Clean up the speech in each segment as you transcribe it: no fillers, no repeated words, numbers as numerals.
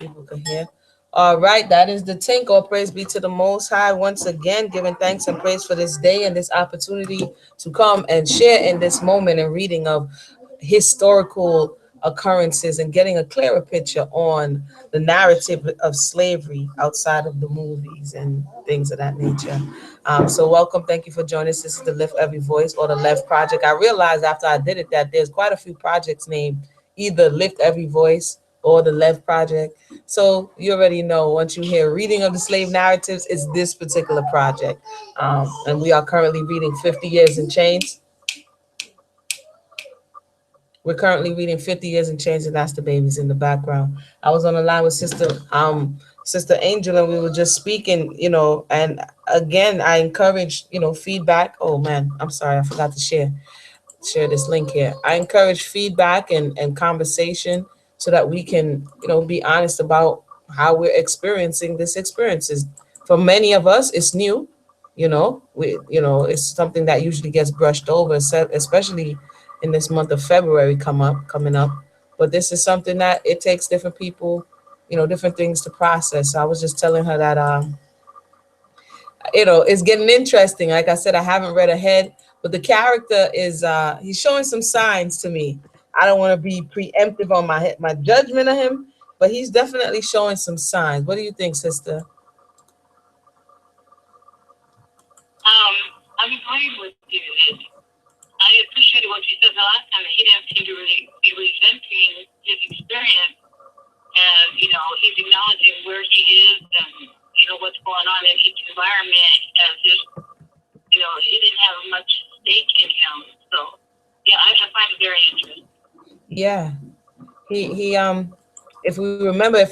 people can hear. All right, that is the tink. All praise be to the Most High. Once again, giving thanks and praise for this day and this opportunity to come and share in this moment and reading of historical occurrences and getting a clearer picture on the narrative of slavery outside of the movies and things of that nature. So welcome. Thank you for joining us. This is the Lift Every Voice or the LEV Project. I realized after I did it that there's quite a few projects named either Lift Every Voice or the LEV Project. So you already know once you hear reading of the slave narratives, it's this particular project. And we are currently reading 50 Years in Chains. We're currently reading 50 Years in Chains, and that's the babies in the background. I was on the line with Sister Angel, and we were just speaking, and again, I encourage, feedback. Oh man, I'm sorry, I forgot to share this link here. I encourage feedback and conversation so that we can, be honest about how we're experiencing this experiences. For many of us, it's new, it's something that usually gets brushed over, especially in this month of February coming up. But this is something that it takes different people, different things to process. So I was just telling her that it's getting interesting. Like I said, I haven't read ahead, but the character is he's showing some signs to me. I don't want to be preemptive on my judgment of him, but he's definitely showing some signs. What do you think, sister? I'm agreeing with you. I appreciated what you said the last time. He didn't seem to really be resenting his experience, and he's acknowledging where he is and what's going on in each environment as if he didn't have much stake in him. So yeah, I find it very interesting. Yeah, he if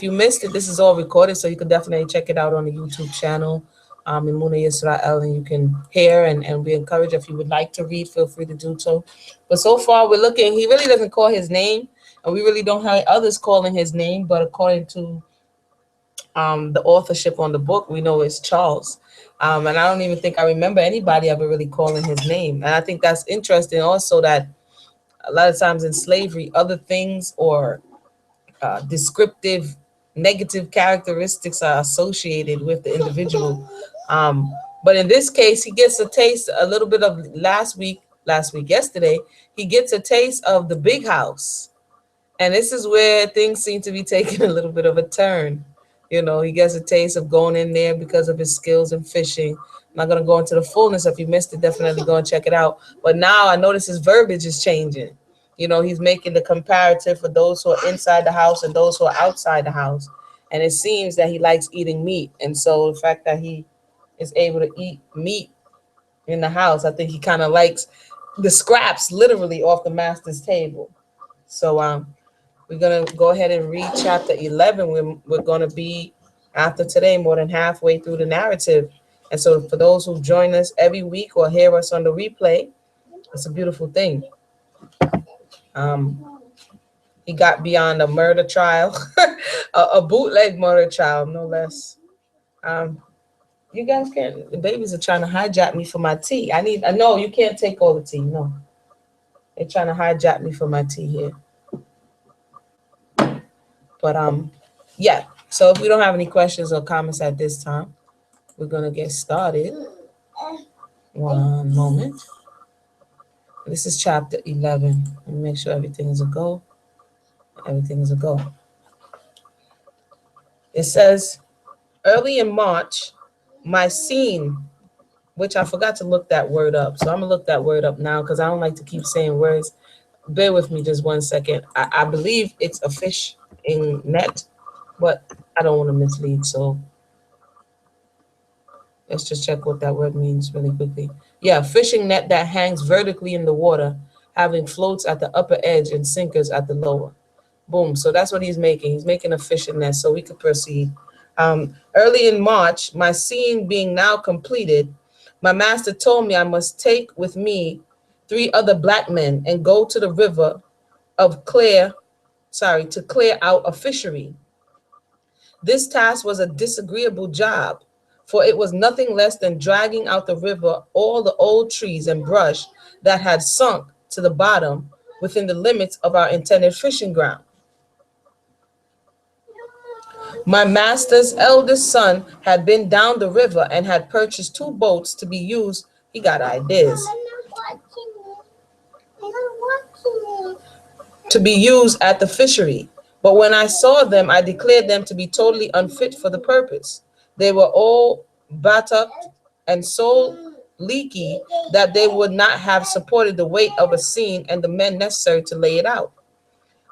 you missed it, this is all recorded, so you can definitely check it out on the YouTube channel, Imuna Yisrael, and you can hear and we encourage, if you would like to read, feel free to do so. But so far we're looking, he really doesn't call his name, and we really don't have others calling his name, but according to the authorship on the book, we know it's Charles. And I don't even think I remember anybody ever really calling his name. And I think that's interesting also, that a lot of times in slavery, other things or descriptive negative characteristics are associated with the individual. But in this case, he gets a taste, a little bit of yesterday, he gets a taste of the big house. And this is where things seem to be taking a little bit of a turn. He gets a taste of going in there because of his skills in fishing. I'm not going to go into the fullness. If you missed it, definitely go and check it out. But now I notice his verbiage is changing. He's making the comparative for those who are inside the house and those who are outside the house. And it seems that he likes eating meat. And so the fact that he is able to eat meat in the house, I think he kind of likes the scraps literally off the master's table. So we're going to go ahead and read chapter 11. We're going to be, after today, more than halfway through the narrative. And so for those who join us every week or hear us on the replay, it's a beautiful thing. He got beyond a murder trial, a bootleg murder trial, no less. You guys can't, the babies are trying to hijack me for my tea. No, you can't take all the tea, no. They're trying to hijack me for my tea here. But yeah, so if we don't have any questions or comments at this time, we're gonna get started. One moment. This is chapter 11. Let me make sure everything is a go. Everything is a go. It says, early in March, my scene, which I forgot to look that word up. So I'm gonna look that word up now because I don't like to keep saying words. Bear with me just 1 second. I believe it's a fish in net, but I don't want to mislead. So let's just check what that word means really quickly. Yeah, fishing net that hangs vertically in the water, having floats at the upper edge and sinkers at the lower. Boom. So that's what he's making. He's making a fishing net, so we could proceed. Early in March, my scene being now completed, my master told me I must take with me 3 other black men and go to the river to clear out a fishery. This task was a disagreeable job, for it was nothing less than dragging out the river all the old trees and brush that had sunk to the bottom within the limits of our intended fishing ground. My master's eldest son had been down the river and had purchased 2 boats to be used. He got ideas. To be used at the fishery. But when I saw them, I declared them to be totally unfit for the purpose. They were all battered and so leaky that they would not have supported the weight of a seine and the men necessary to lay it out.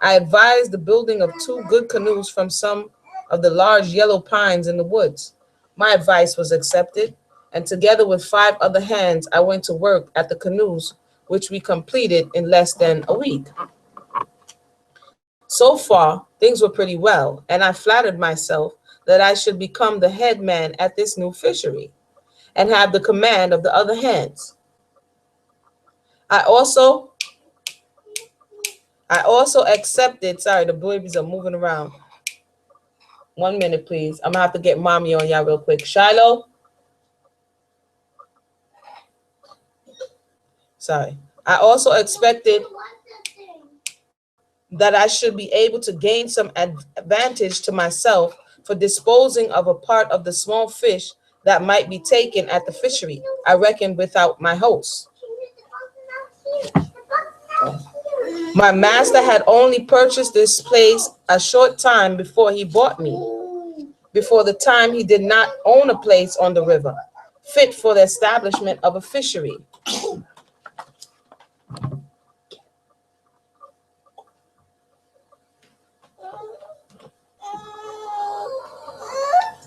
I advised the building of 2 good canoes from some of the large yellow pines in the woods. My advice was accepted, and together with 5 other hands, I went to work at the canoes, which we completed in less than a week. So far, things were pretty well, and I flattered myself that I should become the head man at this new fishery and have the command of the other hands. I also accepted, sorry, the babies are moving around. 1 minute, please. I'm gonna have to get mommy on y'all real quick. Shiloh, sorry. I also expected that I should be able to gain some advantage to myself for disposing of a part of the small fish that might be taken at the fishery. I reckoned without my host. My master had only purchased this place a short time before he bought me. Before the time he did not own a place on the river, fit for the establishment of a fishery.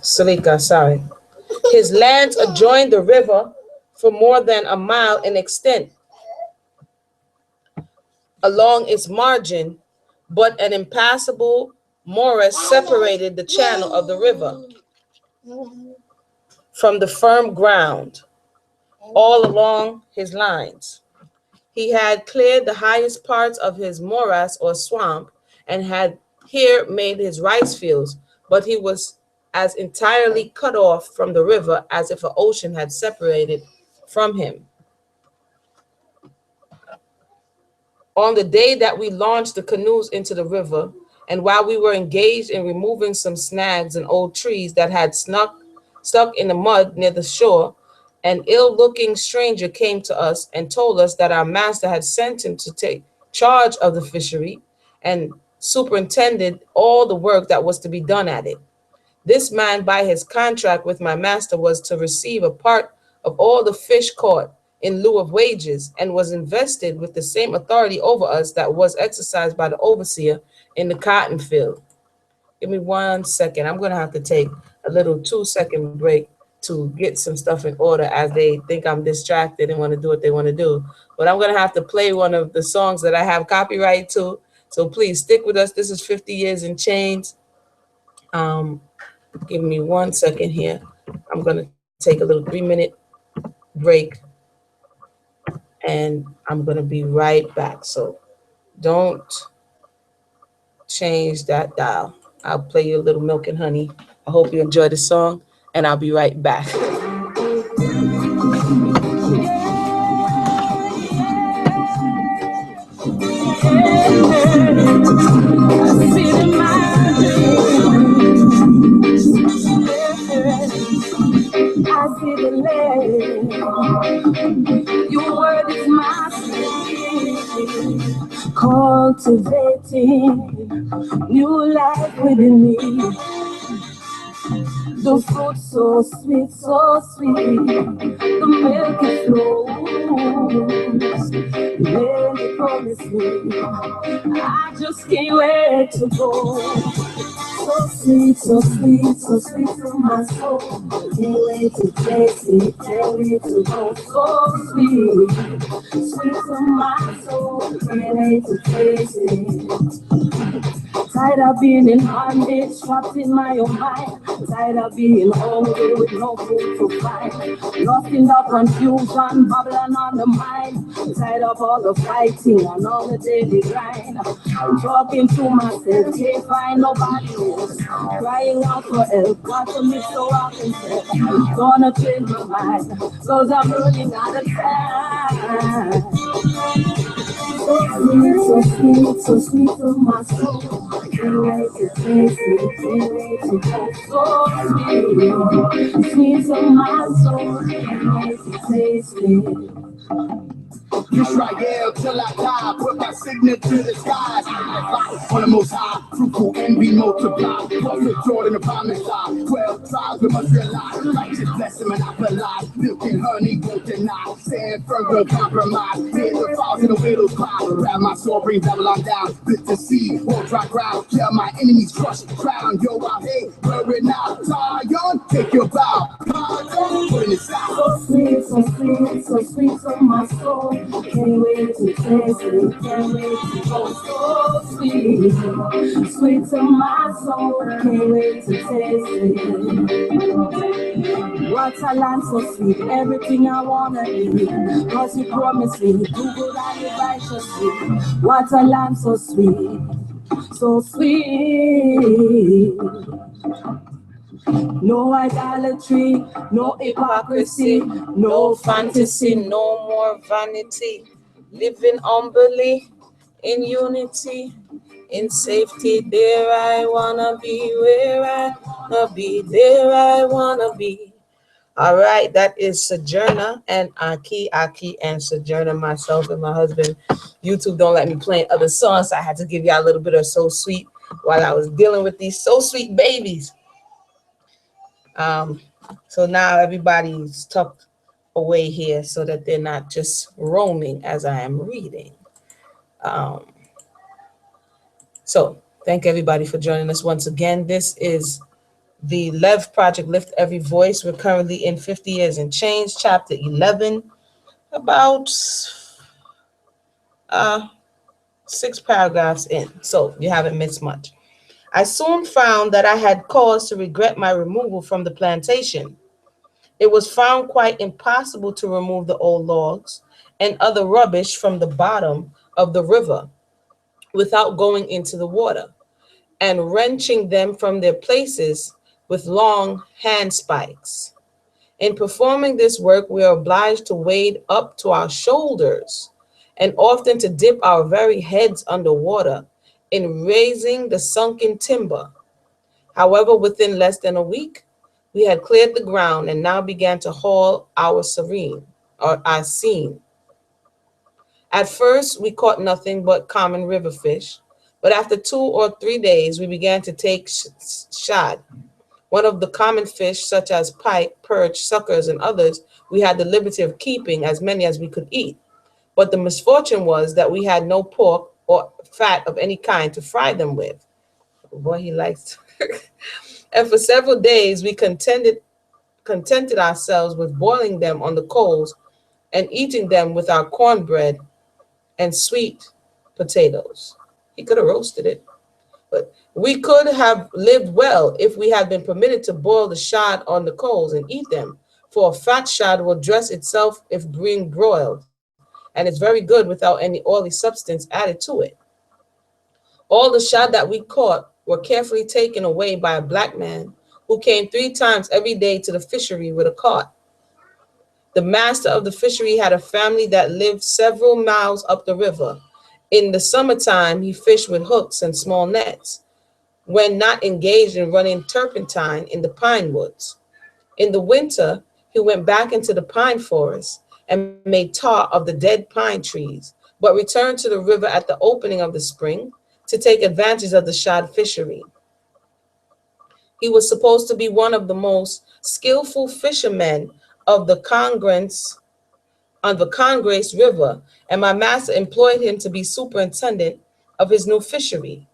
Salika, sorry. His lands adjoined the river for more than a mile in extent along its margin, but an impassable morass separated the channel of the river from the firm ground all along his lines. He had cleared the highest parts of his morass or swamp and had here made his rice fields, but he was as entirely cut off from the river as if an ocean had separated from him. On the day that we launched the canoes into the river, and while we were engaged in removing some snags and old trees that had stuck in the mud near the shore, an ill-looking stranger came to us and told us that our master had sent him to take charge of the fishery and superintended all the work that was to be done at it. This man, by his contract with my master, was to receive a part of all the fish caught in lieu of wages and was invested with the same authority over us that was exercised by the overseer in the cotton field. Give me 1 second. I'm going to have to take a little 2-second break to get some stuff in order as they think I'm distracted and want to do what they want to do. But I'm going to have to play one of the songs that I have copyright to. So please stick with us. This is 50 Years in Chains. Give me 1 second here. I'm going to take a little 3-minute break and I'm going to be right back. So don't change that dial. I'll play you a little Milk and Honey. I hope you enjoy the song and I'll be right back. I see the land. Your word is my seed, cultivating new life within me. The fruit so sweet, so sweet. The milk it flows. When you promise me, I just can't wait to go. So sweet, so sweet, so sweet to my soul. Can't wait to taste it, can't wait to go. So sweet, sweet to my soul. Can't wait to taste it. Tired of being in bondage, trapped in my own mind. Tired of being hungry with no food to find. Lost in the confusion, babbling on the mind. Tired of all the fighting and all the daily grind. I'm talking to myself, can't find nobody else. Crying out for help, got to me so often said. Gonna change my mind, cause I'm running out of time. So sweet, so sweet to my soul. Can't wait to taste it, can't wait to taste. So sweet, sweet to my soul. Can't wait to taste it. Israel till I die, put my signature to the skies. On the most high, fruitful and be multiplied. Prophet Jordan upon the side, 12 tribes we must realize. Righteous blessing monopolize, milk and honey won't deny. Stand firm, won't compromise. Hear the falls and the widow's cry. Grab my sword, bring Babylon down. Bit the sea, won't dry ground. Kill my enemies, crush the crown. Yo, I hate, worry now. Zion, take your bow. Put in the south. So sweet, so sweet, so sweet to my soul. Can't wait to taste it, can't wait to go. So sweet, sweet to my soul. Can't wait to taste it. What a land so sweet, everything I wanna eat. Cause you promised me, do good and live righteously. What a land so sweet, so sweet. No idolatry, no hypocrisy, no fantasy. no more vanity. Living humbly in unity, in safety. There I wanna be, where I wanna be, there I wanna be. All right, that is Sojourner and Aki and Sojourner, myself and my husband. YouTube don't let me play other songs, so I had to give y'all a little bit of So Sweet while I was dealing with these So Sweet babies. Um, so now everybody's tucked away here so that they're not just roaming as I am reading. Um, so thank everybody for joining us once again. This is the LEV Project, Lift Every Voice. We're currently in 50 Years and Change, chapter 11, about 6 paragraphs in. So you haven't missed much. I soon found that I had cause to regret my removal from the plantation. It was found quite impossible to remove the old logs and other rubbish from the bottom of the river without going into the water and wrenching them from their places with long handspikes. In performing this work, we are obliged to wade up to our shoulders and often to dip our very heads underwater in raising the sunken timber. However, within less than a week, we had cleared the ground and now began to haul our seine. At first, we caught nothing but common river fish, but after 2 or 3 days, we began to take shad. One of the common fish, such as pike, perch, suckers, and others, we had the liberty of keeping as many as we could eat. But the misfortune was that we had no pork or fat of any kind to fry them with. Boy, he likes. And for several days, we contented ourselves with boiling them on the coals and eating them with our cornbread and sweet potatoes. He could have roasted it. But we could have lived well if we had been permitted to boil the shad on the coals and eat them, for a fat shad will dress itself if being broiled, and it's very good without any oily substance added to it. All the shad that we caught were carefully taken away by a black man who came 3 times every day to the fishery with a cart. The master of the fishery had a family that lived several miles up the river. In the summertime, he fished with hooks and small nets, when not engaged in running turpentine in the pine woods. In the winter, he went back into the pine forest and made tar of the dead pine trees, but returned to the river at the opening of the spring to take advantage of the shad fishery. He was supposed to be one of the most skillful fishermen of the Congress on the Congress River, and my master employed him to be superintendent of his new fishery,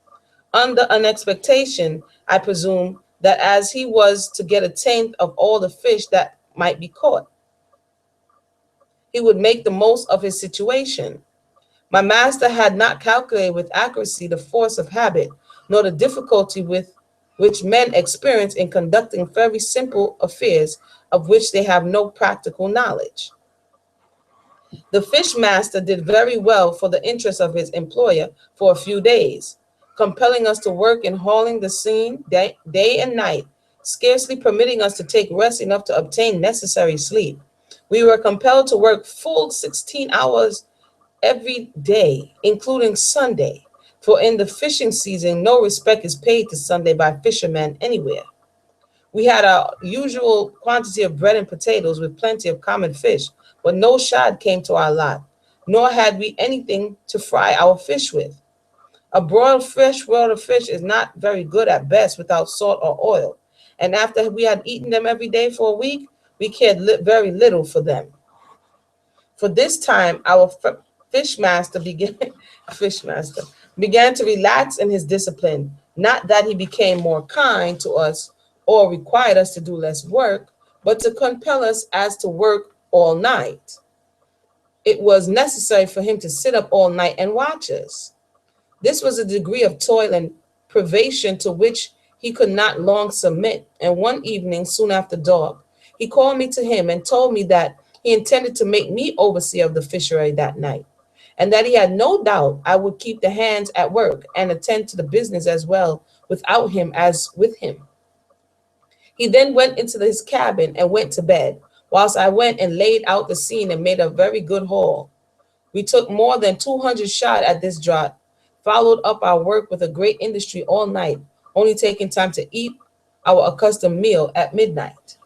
under an expectation, I presume, that as he was to get a tenth of all the fish that might be caught, he would make the most of his situation. My master had not calculated with accuracy the force of habit, nor the difficulty with which men experience in conducting very simple affairs of which they have no practical knowledge. The fish master did very well for the interest of his employer for a few days, compelling us to work in hauling the seine day and night, scarcely permitting us to take rest enough to obtain necessary sleep. We were compelled to work full 16 hours every day, including Sunday. For in the fishing season, no respect is paid to Sunday by fishermen anywhere. We had our usual quantity of bread and potatoes with plenty of common fish, but no shad came to our lot, nor had we anything to fry our fish with. A broiled fish is not very good at best without salt or oil, and after we had eaten them every day for a week, we cared very little for them. For this time, our fish master began fish master began to relax in his discipline. Not that he became more kind to us or required us to do less work, but to compel us as to work all night. It was necessary for him to sit up all night and watch us. This was a degree of toil and privation to which he could not long submit. And one evening, soon after dark, he called me to him and told me that he intended to make me overseer of the fishery that night, and that he had no doubt I would keep the hands at work and attend to the business as well without him as with him. He then went into his cabin and went to bed, whilst I went and laid out the scene and made a very good haul. We took more than 200 shot at this draught, followed up our work with a great industry all night, only taking time to eat our accustomed meal at midnight.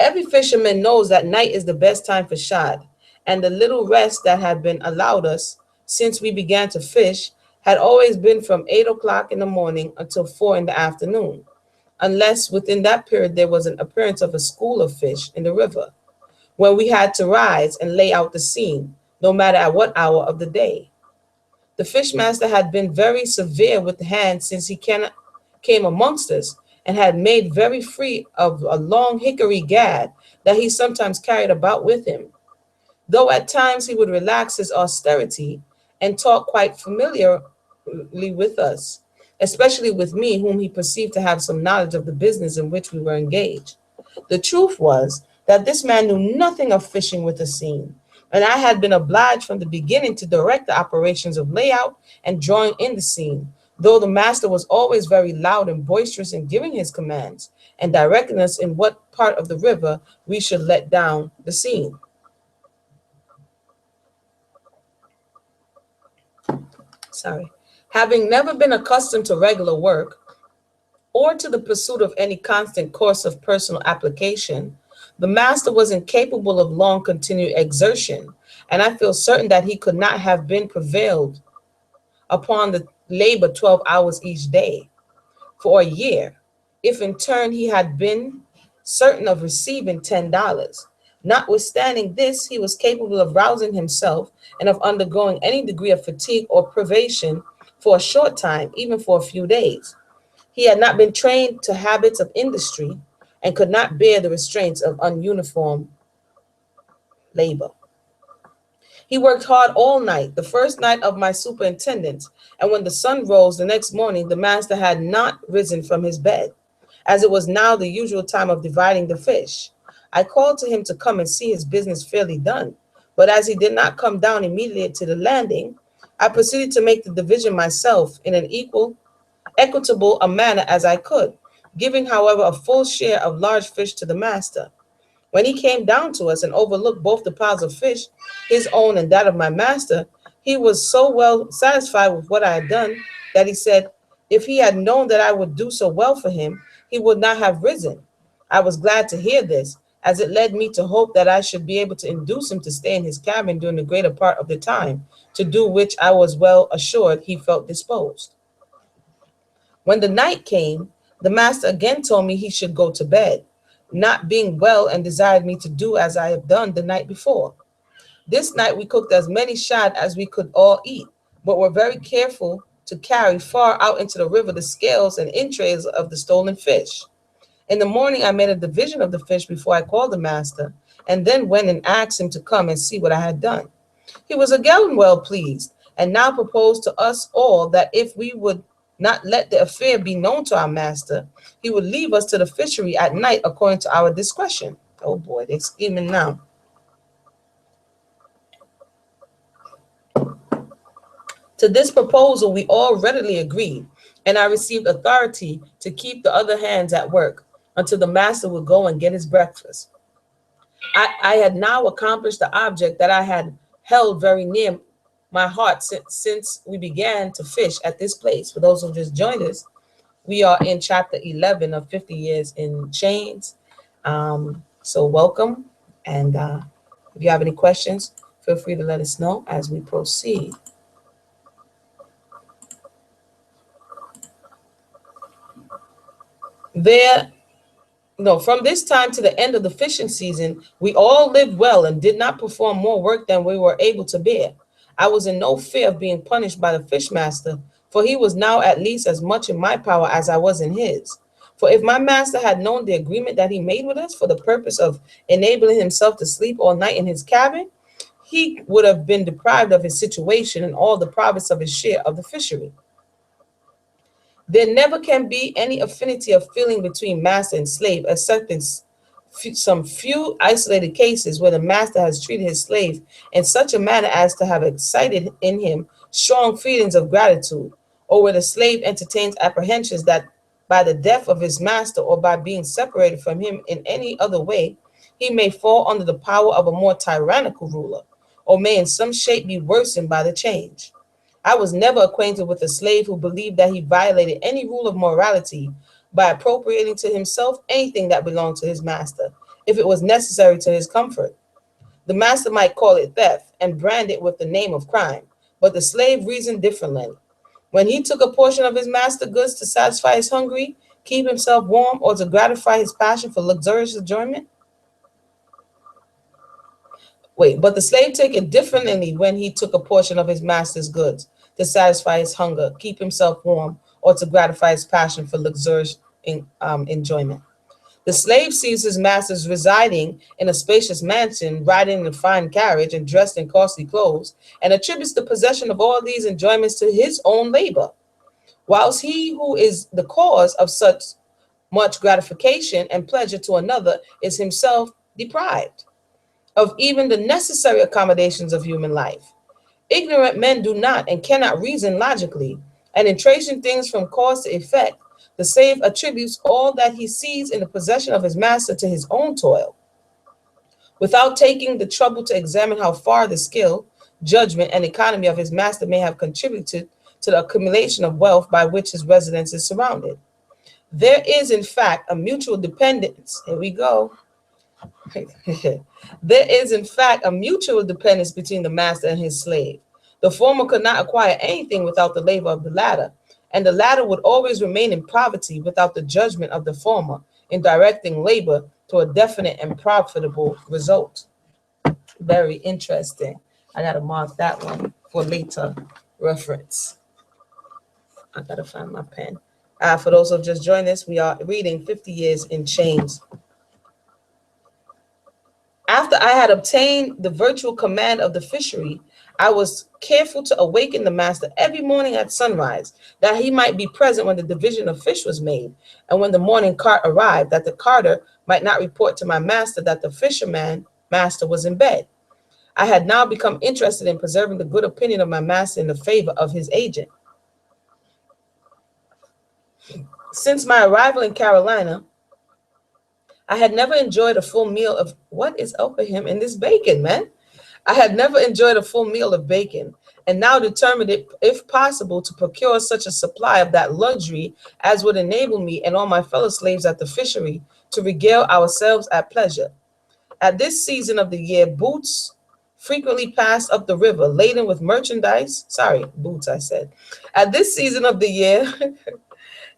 Every fisherman knows that night is the best time for shad, and the little rest that had been allowed us since we began to fish had always been from 8 o'clock in the morning until 4 in the afternoon, unless within that period there was an appearance of a school of fish in the river, when we had to rise and lay out the scene, no matter at what hour of the day. The fishmaster had been very severe with the hands since he came amongst us, and had made very free of a long hickory gad that he sometimes carried about with him, though at times he would relax his austerity and talk quite familiarly with us, especially with me, whom he perceived to have some knowledge of the business in which we were engaged. The truth was that this man knew nothing of fishing with a seine, and I had been obliged from the beginning to direct the operations of layout and drawing in the seine, though the master was always very loud and boisterous in giving his commands and directing us in what part of the river we should let down the seine. Sorry. Having never been accustomed to regular work or to the pursuit of any constant course of personal application, the master was incapable of long continued exertion, and I feel certain that he could not have been prevailed upon the labor 12 hours each day for a year, if in turn he had been certain of receiving $10. Notwithstanding this, he was capable of rousing himself and of undergoing any degree of fatigue or privation for a short time, even for a few days. He had not been trained to habits of industry and could not bear the restraints of ununiform labor. He worked hard all night, the first night of my superintendence, and when the sun rose the next morning, the master had not risen from his bed, as it was now the usual time of dividing the fish. I called to him to come and see his business fairly done, but as he did not come down immediately to the landing, I proceeded to make the division myself in an equitable a manner as I could, giving, however, a full share of large fish to the master. When he came down to us and overlooked both the piles of fish, his own and that of my master, he was so well satisfied with what I had done that he said, if he had known that I would do so well for him, he would not have risen. I was glad to hear this, as it led me to hope that I should be able to induce him to stay in his cabin during the greater part of the time, to do which I was well assured he felt disposed. When the night came, the master again told me he should go to bed, not being well, and desired me to do as I had done the night before. This night we cooked as many shad as we could all eat, but were very careful to carry far out into the river the scales and entrails of the stolen fish. In the morning I made a division of the fish before I called the master, and then went and asked him to come and see what I had done. He was again well pleased, and now proposed to us all that if we would not let the affair be known to our master, he would leave us to the fishery at night according to our discretion. Oh boy, they're scheming now. To this proposal we all readily agreed, and I received authority to keep the other hands at work until the master would go and get his breakfast. I had now accomplished the object that I had held very near my heart since we began to fish at this place. For those who just joined us, we are in chapter 11 of 50 Years in Chains. So welcome. And if you have any questions, feel free to let us know as we proceed. From this time to the end of the fishing season, we all lived well and did not perform more work than we were able to bear. I was in no fear of being punished by the fishmaster, for he was now at least as much in my power as I was in his. For if my master had known the agreement that he made with us for the purpose of enabling himself to sleep all night in his cabin, he would have been deprived of his situation and all the profits of his share of the fishery. There never can be any affinity of feeling between master and slave, except in some few isolated cases where the master has treated his slave in such a manner as to have excited in him strong feelings of gratitude, or where the slave entertains apprehensions that by the death of his master or by being separated from him in any other way, he may fall under the power of a more tyrannical ruler, or may in some shape be worsened by the change. I was never acquainted with a slave who believed that he violated any rule of morality by appropriating to himself anything that belonged to his master, if it was necessary to his comfort. The master might call it theft and brand it with the name of crime, but the slave reasoned differently. When he took a portion of his master's goods to satisfy his hunger, keep himself warm, or to gratify his passion for luxurious enjoyment, but the slave took it differently when he took a portion of his master's goods to satisfy his hunger, keep himself warm, or to gratify his passion for luxurious enjoyment. The slave sees his masters residing in a spacious mansion, riding in a fine carriage, and dressed in costly clothes, and attributes the possession of all these enjoyments to his own labor, whilst he who is the cause of such much gratification and pleasure to another is himself deprived of even the necessary accommodations of human life. Ignorant men do not and cannot reason logically, and in tracing things from cause to effect, the slave attributes all that he sees in the possession of his master to his own toil, without taking the trouble to examine how far the skill, judgment, and economy of his master may have contributed to the accumulation of wealth by which his residence is surrounded. There is, in fact, a mutual dependence. Here we go. There is, in fact, a mutual dependence between the master and his slave. The former could not acquire anything without the labor of the latter, and the latter would always remain in poverty without the judgment of the former in directing labor to a definite and profitable result. Very interesting. I got to mark that one for later reference. I got to find my pen. For those who have just joined us, we are reading 50 Years in Chains. After I had obtained the virtual command of the fishery, I was careful to awaken the master every morning at sunrise, that he might be present when the division of fish was made, and when the morning cart arrived, that the carter might not report to my master that the fisherman master was in bed. I had now become interested in preserving the good opinion of my master in the favor of his agent. Since my arrival in Carolina, I had never enjoyed a full meal of what is up with him in this bacon, man? I had never enjoyed a full meal of bacon, and now determined it, if possible, to procure such a supply of that luxury as would enable me and all my fellow slaves at the fishery to regale ourselves at pleasure. At this season of the year, boats frequently passed up the river laden with merchandise. Sorry, boots, I said. At this season of the year,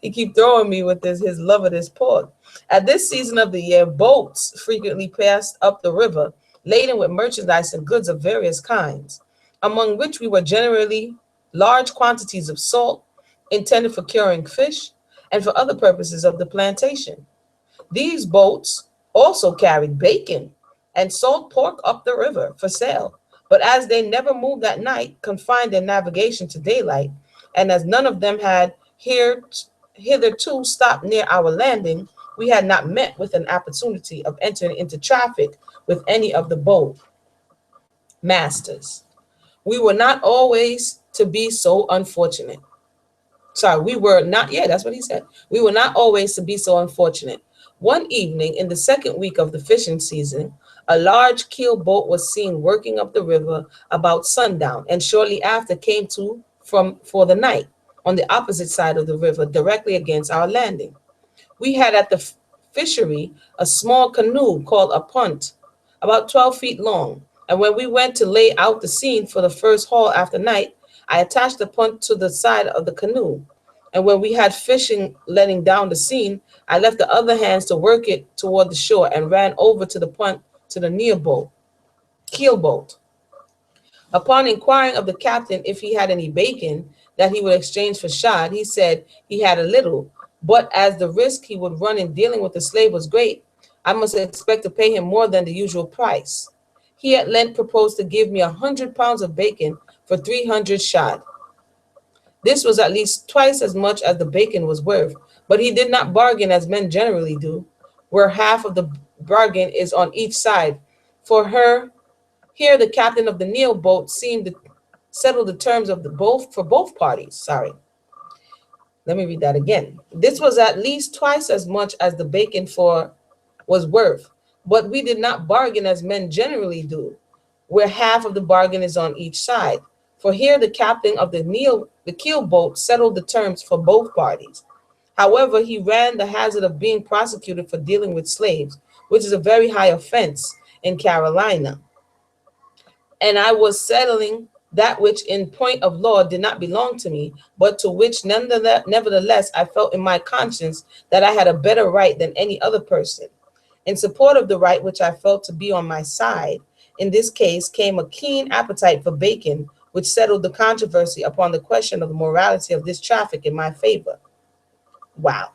he keep throwing me with his love of this pork. At this season of the year, boats frequently passed up the river, laden with merchandise and goods of various kinds, among which we were generally large quantities of salt, intended for curing fish, and for other purposes of the plantation. These boats also carried bacon and salt pork up the river for sale, but as they never moved at night, confined their navigation to daylight, and as none of them had hitherto stopped near our landing, we had not met with an opportunity of entering into traffic with any of the boat masters. We were not always to be so unfortunate. We were not, yeah, that's what he said. We were not always to be so unfortunate. One evening in the second week of the fishing season, a large keel boat was seen working up the river about sundown, and shortly after came to from for the night on the opposite side of the river, directly against our landing. We had at the fishery a small canoe called a punt, about 12 feet long. And when we went to lay out the scene for the first haul after night, I attached the punt to the side of the canoe. And when we had fishing letting down the scene, I left the other hands to work it toward the shore and ran over to the punt to the near boat, keel boat. Upon inquiring of the captain if he had any bacon that he would exchange for shad, he said he had a little, but as the risk he would run in dealing with the slave was great, I must expect to pay him more than the usual price. He at length proposed to give me 100 pounds of bacon for 300 shad. This was at least twice as much as the bacon was worth, but he did not bargain as men generally do, where half of the bargain is on each side. For her, here the captain of the Neil boat seemed to settle the terms of the both for both parties. Sorry. Let me read that again. This was at least twice as much as the bacon for was worth, but we did not bargain as men generally do, where half of the bargain is on each side. For here the captain of the keel boat settled the terms for both parties. However, he ran the hazard of being prosecuted for dealing with slaves, which is a very high offense in Carolina. And I was settling that which in point of law did not belong to me, but to which nevertheless I felt in my conscience that I had a better right than any other person. In support of the right which I felt to be on my side, in this case came a keen appetite for bacon, which settled the controversy upon the question of the morality of this traffic in my favor. Wow.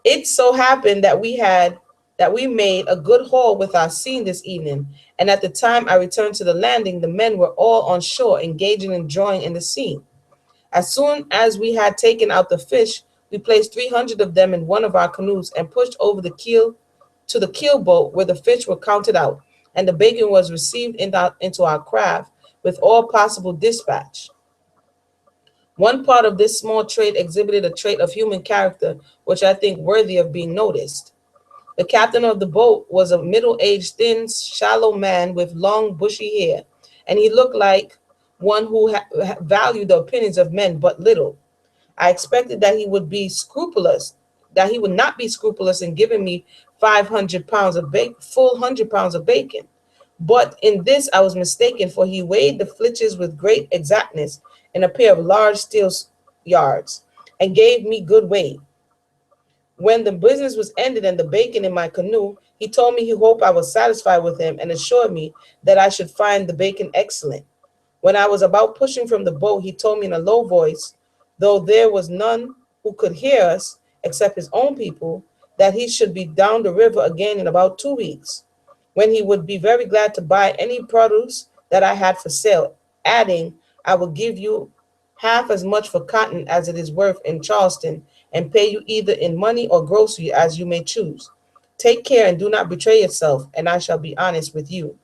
It so happened that we made a good haul with our scene this evening, and at the time I returned to the landing, the men were all on shore engaging in drawing in the scene. As soon as we had taken out the fish, we placed 300 of them in one of our canoes and pushed over the keel to the keel boat where the fish were counted out, and the bacon was received into our craft with all possible dispatch. One part of this small trade exhibited a trait of human character which I think worthy of being noticed. The captain of the boat was a middle-aged, thin, shallow man with long, bushy hair, and he looked like one who valued the opinions of men but little. I expected that he would be scrupulous, that he would not be scrupulous in giving me 500 pounds of bacon, full 100 pounds of bacon. But in this I was mistaken, for he weighed the flitches with great exactness in a pair of large steel yards, and gave me good weight. When the business was ended and the bacon in my canoe, he told me he hoped I was satisfied with him and assured me that I should find the bacon excellent. When I was about pushing from the boat, he told me in a low voice, though there was none who could hear us except his own people, that he should be down the river again in about 2 weeks, when he would be very glad to buy any produce that I had for sale, adding, I will give you half as much for cotton as it is worth in Charleston, and pay you either in money or grocery as you may choose. Take care and do not betray yourself, and I shall be honest with you.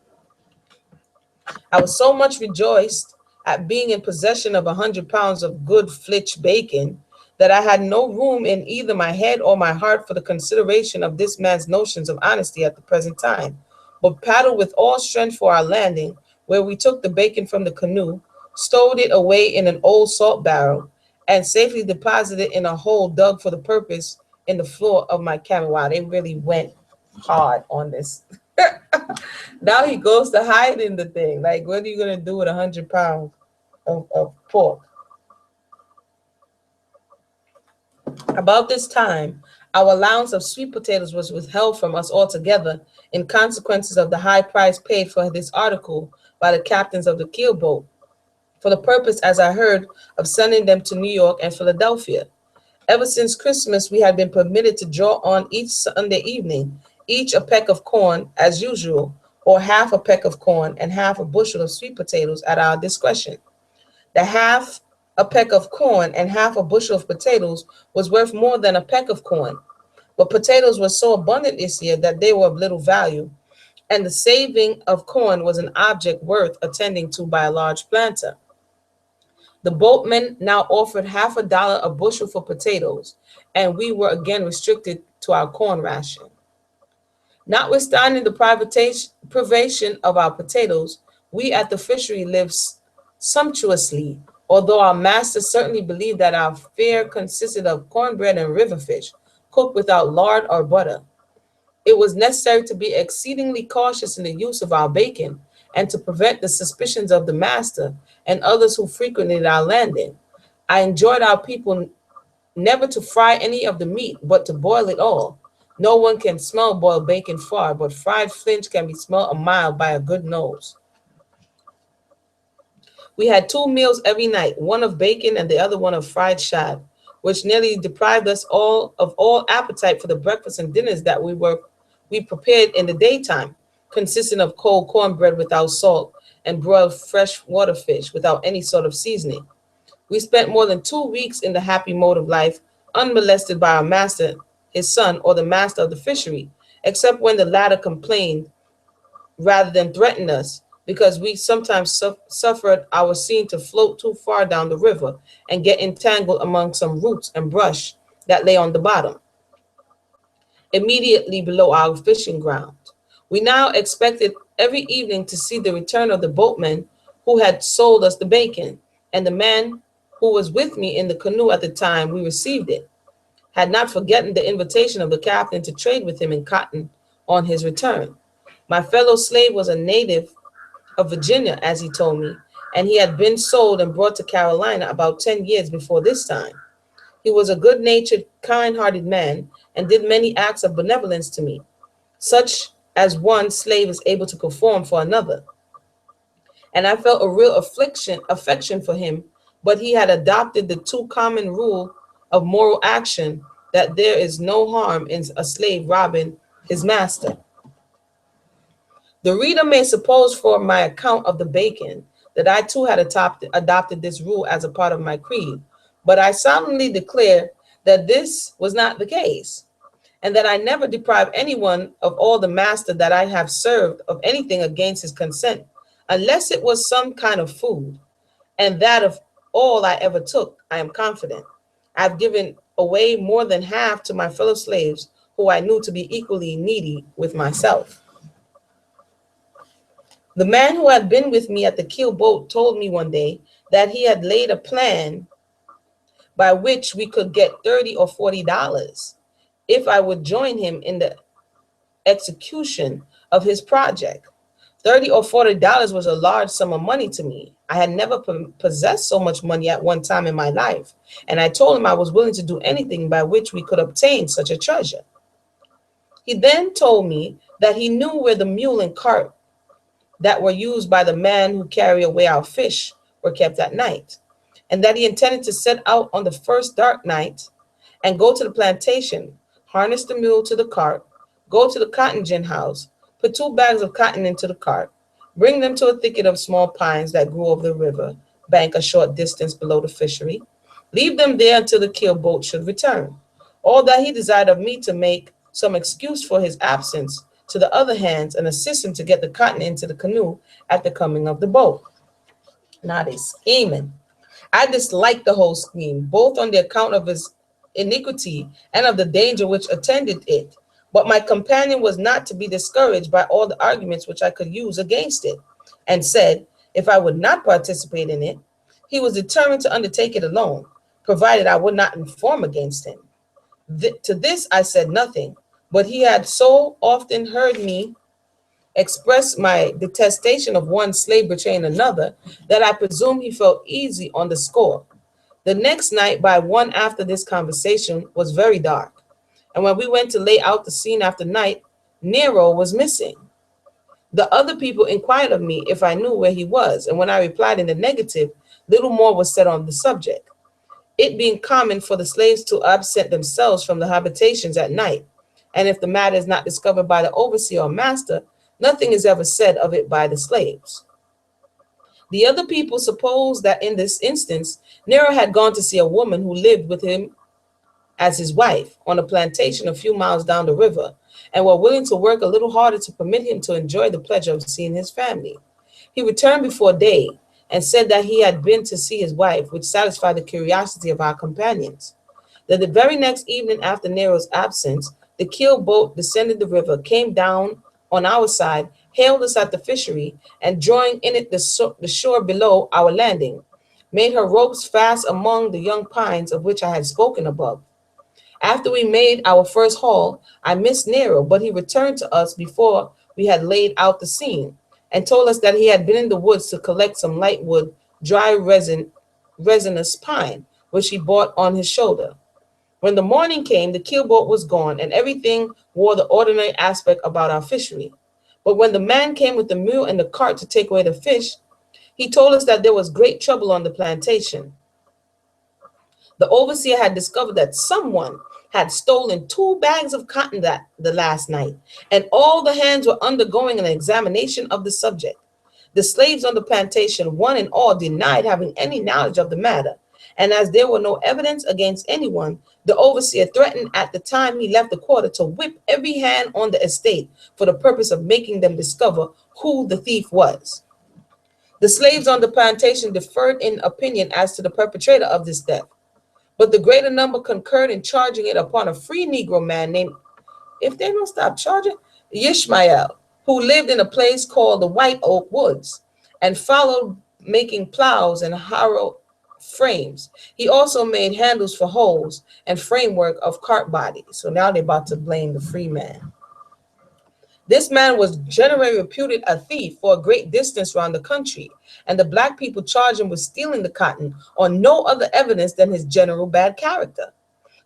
I was so much rejoiced at being in possession of 100 pounds of good flitch bacon that I had no room in either my head or my heart for the consideration of this man's notions of honesty at the present time, but paddled with all strength for our landing, where we took the bacon from the canoe, stowed it away in an old salt barrel, and safely deposited in a hole dug for the purpose in the floor of my cabin. Wow, they really went hard on this. Now he goes to hide in the thing. Like, what are you gonna do with 100 pounds of pork? About this time, our allowance of sweet potatoes was withheld from us altogether in consequences of the high price paid for this article by the captains of the keel boat, for the purpose, as I heard, of sending them to New York and Philadelphia. Ever since Christmas, we had been permitted to draw on each Sunday evening, each a peck of corn, as usual, or half a peck of corn and half a bushel of sweet potatoes at our discretion. The half a peck of corn and half a bushel of potatoes was worth more than a peck of corn, but potatoes were so abundant this year that they were of little value, and the saving of corn was an object worth attending to by a large planter. The boatmen now offered half a dollar a bushel for potatoes, and we were again restricted to our corn ration. Notwithstanding the privation of our potatoes, we at the fishery lived sumptuously, although our master certainly believed that our fare consisted of cornbread and river fish, cooked without lard or butter. It was necessary to be exceedingly cautious in the use of our bacon and to prevent the suspicions of the master and others who frequented our landing. I enjoined our people never to fry any of the meat, but to boil it all. No one can smell boiled bacon far, but fried flinch can be smelled a mile by a good nose. We had 2 meals every night, one of bacon and the other one of fried shad, which nearly deprived us all appetite for the breakfast and dinners that we prepared in the daytime, consisting of cold cornbread without salt and broiled fresh water fish without any sort of seasoning. We spent more than 2 weeks in the happy mode of life, unmolested by our master, his son, or the master of the fishery, except when the latter complained rather than threatened us, because we sometimes suffered our seine to float too far down the river and get entangled among some roots and brush that lay on the bottom, immediately below our fishing ground. We now expected every evening to see the return of the boatman who had sold us the bacon, and the man who was with me in the canoe at the time we received it had not forgotten the invitation of the captain to trade with him in cotton on his return. My fellow slave was a native of Virginia, as he told me, and he had been sold and brought to Carolina about 10 years before this time. He was a good-natured, kind-hearted man and did many acts of benevolence to me, such as one slave is able to perform for another. And I felt a real affection for him, but he had adopted the too common rule of moral action that there is no harm in a slave robbing his master. The reader may suppose from my account of the bacon that I too had adopted this rule as a part of my creed, but I solemnly declare that this was not the case, and that I never deprived anyone of all the master that I have served of anything against his consent, unless it was some kind of food, and that of all I ever took, I am confident. I've given away more than half to my fellow slaves, who I knew to be equally needy with myself. The man who had been with me at the keel boat told me one day that he had laid a plan by which we could get $30 or $40 if I would join him in the execution of his project. $30 or $40 was a large sum of money to me. I had never possessed so much money at one time in my life, and I told him I was willing to do anything by which we could obtain such a treasure. He then told me that he knew where the mule and cart that were used by the man who carried away our fish were kept at night, and that he intended to set out on the first dark night and go to the plantation, harness the mule to the cart, go to the cotton gin house, put 2 bags of cotton into the cart, bring them to a thicket of small pines that grew over the river bank a short distance below the fishery, leave them there until the keel boat should return. All that he desired of me to make some excuse for his absence to the other hands and assist him to get the cotton into the canoe at the coming of the boat. Now they scheming. I disliked the whole scheme, both on the account of his iniquity and of the danger which attended it. But my companion was not to be discouraged by all the arguments which I could use against it, and said, if I would not participate in it, he was determined to undertake it alone, provided I would not inform against him. To this I said nothing, but he had so often heard me express my detestation of one slave betraying another that I presume he felt easy on the score. The next night, by 1 after this conversation, was very dark, and when we went to lay out the scene after night, Nero was missing. The other people inquired of me if I knew where he was, and when I replied in the negative, little more was said on the subject, it being common for the slaves to absent themselves from the habitations at night, and if the matter is not discovered by the overseer or master, nothing is ever said of it by the slaves. The other people supposed that in this instance, Nero had gone to see a woman who lived with him as his wife on a plantation a few miles down the river, and were willing to work a little harder to permit him to enjoy the pleasure of seeing his family. He returned before day and said that he had been to see his wife, which satisfied the curiosity of our companions. that the very next evening after Nero's absence, the keel boat descended the river, came down on our side, hailed us at the fishery, and drawing in it the shore below our landing, made her ropes fast among the young pines of which I had spoken above. After we made our first haul, I missed Nero, but he returned to us before we had laid out the scene, and told us that he had been in the woods to collect some light wood, dry resinous pine, which he bought on his shoulder. When the morning came, the keelboat was gone, and everything wore the ordinary aspect about our fishery. But when the man came with the mule and the cart to take away the fish, he told us that there was great trouble on the plantation. The overseer had discovered that someone had stolen 2 bags of cotton that the last night, and all the hands were undergoing an examination of the subject. The slaves on the plantation, one and all, denied having any knowledge of the matter, and as there were no evidence against anyone, the overseer threatened at the time he left the quarter to whip every hand on the estate for the purpose of making them discover who the thief was. The slaves on the plantation differed in opinion as to the perpetrator of this theft, but the greater number concurred in charging it upon a free Negro man named, if they don't stop charging, Yishmael, who lived in a place called the White Oak Woods, and followed making plows and harrow frames. He also made handles for hoes and framework of cart bodies. So now they're about to blame the free man. This man was generally reputed a thief for a great distance around the country, and the black people charged him with stealing the cotton on no other evidence than his general bad character.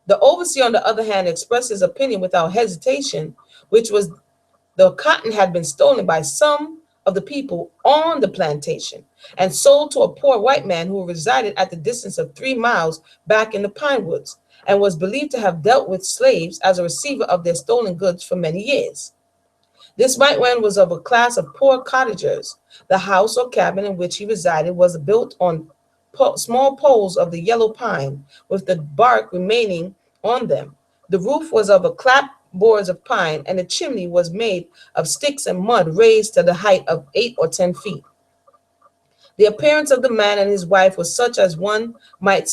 The overseer, on the other hand, expressed his opinion without hesitation, which was the cotton had been stolen by some of the people on the plantation and sold to a poor white man who resided at the distance of 3 miles back in the pine woods, and was believed to have dealt with slaves as a receiver of their stolen goods for many years. This white man was of a class of poor cottagers. The house or cabin in which he resided was built on small poles of the yellow pine, with the bark remaining on them. The roof was of a clapboards of pine, and the chimney was made of sticks and mud raised to the height of 8 or 10 feet. The appearance of the man and his wife was such as one might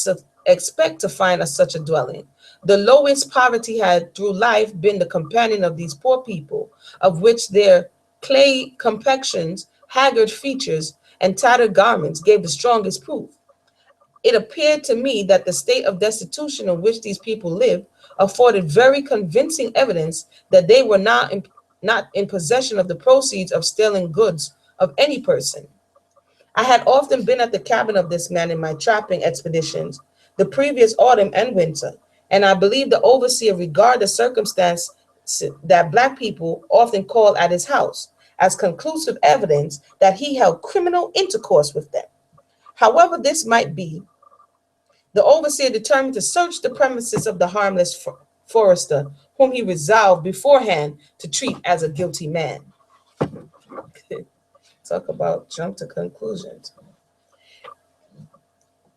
expect to find at such a dwelling. The lowest poverty had through life been the companion of these poor people, of which their clay complexions, haggard features, and tattered garments gave the strongest proof. It appeared to me that the state of destitution in which these people lived afforded very convincing evidence that they were not in possession of the proceeds of stealing goods of any person. I had often been at the cabin of this man in my trapping expeditions the previous autumn and winter, and I believe the overseer regarded the circumstance that black people often call at his house as conclusive evidence that he held criminal intercourse with them. However this might be, the overseer determined to search the premises of the harmless forester, whom he resolved beforehand to treat as a guilty man. Talk about jump to conclusions.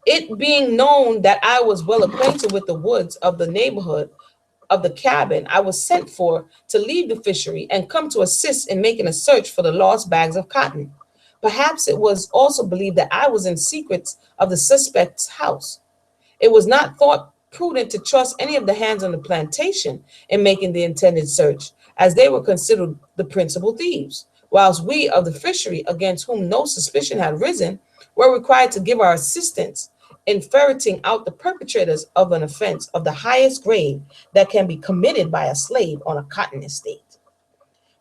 It being known that I was well acquainted with the woods of the neighborhood of the cabin, I was sent for to leave the fishery and come to assist in making a search for the lost bags of cotton. Perhaps it was also believed that I was in secrets of the suspect's house. It was not thought prudent to trust any of the hands on the plantation in making the intended search, as they were considered the principal thieves, whilst we of the fishery, against whom no suspicion had risen, were required to give our assistance in ferreting out the perpetrators of an offense of the highest grade that can be committed by a slave on a cotton estate.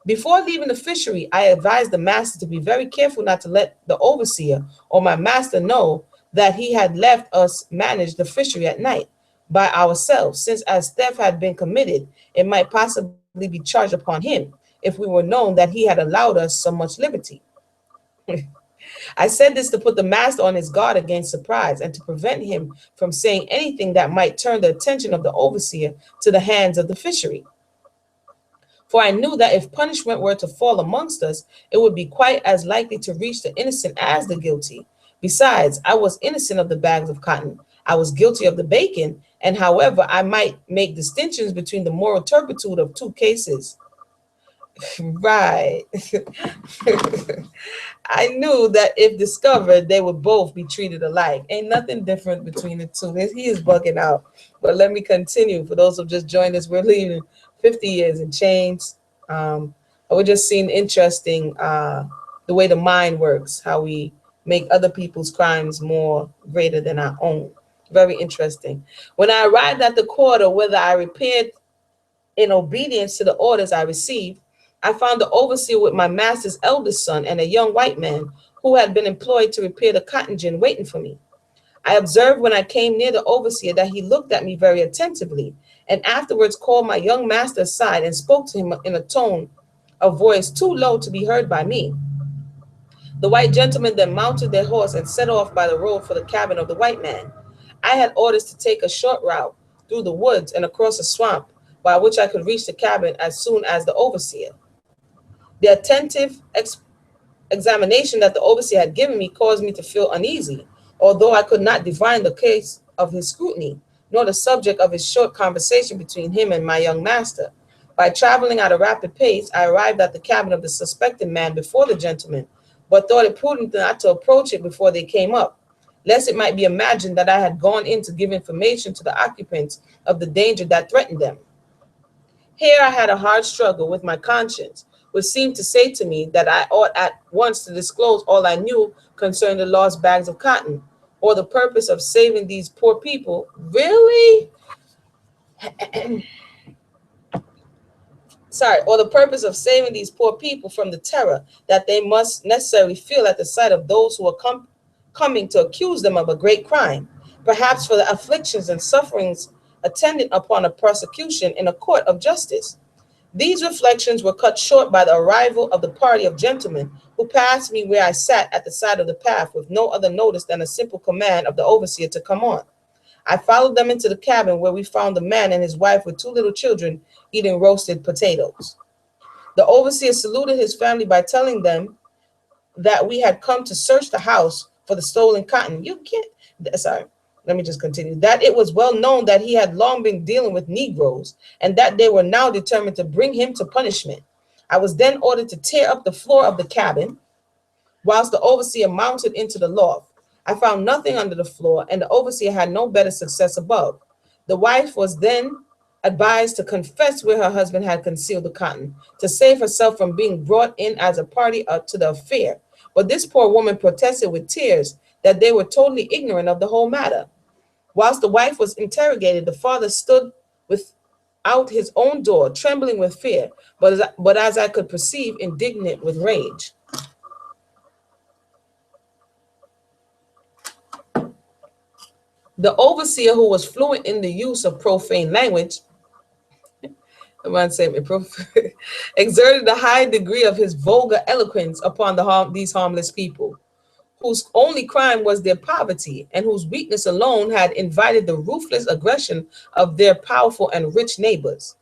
Before leaving the fishery, I advised the master to be very careful not to let the overseer or my master know that he had left us manage the fishery at night by ourselves, since as theft had been committed, it might possibly be charged upon him if we were known that he had allowed us so much liberty. I said this to put the master on his guard against surprise and to prevent him from saying anything that might turn the attention of the overseer to the hands of the fishery. For I knew that if punishment were to fall amongst us, it would be quite as likely to reach the innocent as the guilty. Besides, I was innocent of the bags of cotton. I was guilty of the bacon, and however I might make distinctions between the moral turpitude of 2 cases, Right. I knew that if discovered, they would both be treated alike. Ain't nothing different between the two. He is bugging out. But let me continue. For those who just joined us, we're leaving 50 years in chains. We're just seeing interesting the way the mind works, how we make other people's crimes more greater than our own. Very interesting. When I arrived at the quarter, whether I repaired in obedience to the orders I received, I found the overseer with my master's eldest son and a young white man who had been employed to repair the cotton gin waiting for me. I observed when I came near the overseer that he looked at me very attentively and afterwards called my young master aside and spoke to him in a tone of voice too low to be heard by me. The white gentleman then mounted their horse and set off by the road for the cabin of the white man. I had orders to take a short route through the woods and across a swamp by which I could reach the cabin as soon as the overseer. The attentive examination that the overseer had given me caused me to feel uneasy, although I could not divine the case of his scrutiny, nor the subject of his short conversation between him and my young master. By traveling at a rapid pace, I arrived at the cabin of the suspected man before the gentleman, but thought it prudent not to approach it before they came up, lest it might be imagined that I had gone in to give information to the occupants of the danger that threatened them. Here I had a hard struggle with my conscience, which seemed to say to me that I ought at once to disclose all I knew concerning the lost bags of cotton, or the purpose of saving these poor people. Really? Sorry, or the purpose of saving these poor people from the terror that they must necessarily feel at the sight of those who are coming to accuse them of a great crime, perhaps for the afflictions and sufferings attendant upon a prosecution in a court of justice. These reflections were cut short by the arrival of the party of gentlemen who passed me where I sat at the side of the path with no other notice than a simple command of the overseer to come on. I followed them into the cabin where we found the man and his wife with two little children eating roasted potatoes. The overseer saluted his family by telling them that we had come to search the house for the stolen cotton. Sorry, let me just continue. That it was well known that he had long been dealing with Negroes and that they were now determined to bring him to punishment. I was then ordered to tear up the floor of the cabin, whilst the overseer mounted into the loft. I found nothing under the floor, and the overseer had no better success above. The wife was then advised to confess where her husband had concealed the cotton, to save herself from being brought in as a party to the affair. But this poor woman protested with tears that they were totally ignorant of the whole matter. Whilst the wife was interrogated, the father stood without his own door, trembling with fear, but as I could perceive, indignant with rage. The overseer, who was fluent in the use of profane language, exerted a high degree of his vulgar eloquence upon these harmless people, whose only crime was their poverty, and whose weakness alone had invited the ruthless aggression of their powerful and rich neighbors.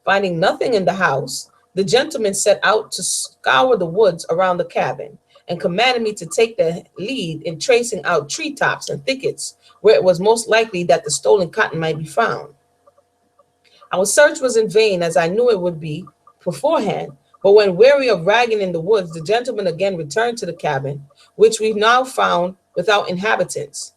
Finding nothing in the house, the gentleman set out to scour the woods around the cabin, and commanded me to take the lead in tracing out treetops and thickets where it was most likely that the stolen cotton might be found. Our search was in vain, as I knew it would be beforehand, but when weary of ragging in the woods, the gentleman again returned to the cabin, which we now found without inhabitants.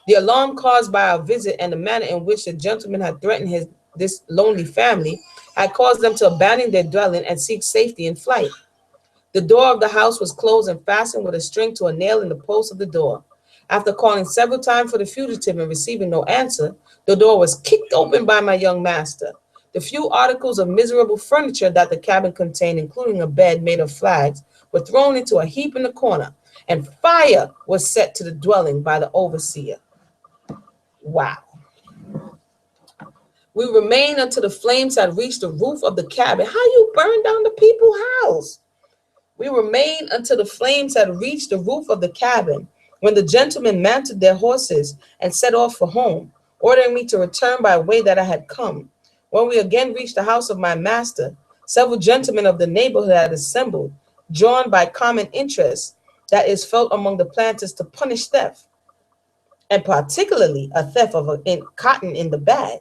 The alarm caused by our visit and the manner in which the gentleman had threatened this lonely family had caused them to abandon their dwelling and seek safety in flight. The door of the house was closed and fastened with a string to a nail in the post of the door. After calling several times for the fugitive and receiving no answer, the door was kicked open by my young master. The few articles of miserable furniture that the cabin contained, including a bed made of flags, were thrown into a heap in the corner, and fire was set to the dwelling by the overseer. Wow. We remained until the flames had reached the roof of the cabin. How you burn down the people's house? We remained until the flames had reached the roof of the cabin, when the gentlemen mounted their horses and set off for home, ordering me to return by way that I had come. When we again reached the house of my master, several gentlemen of the neighborhood had assembled, drawn by common interest that is felt among the planters to punish theft, and particularly a theft of cotton in the bag.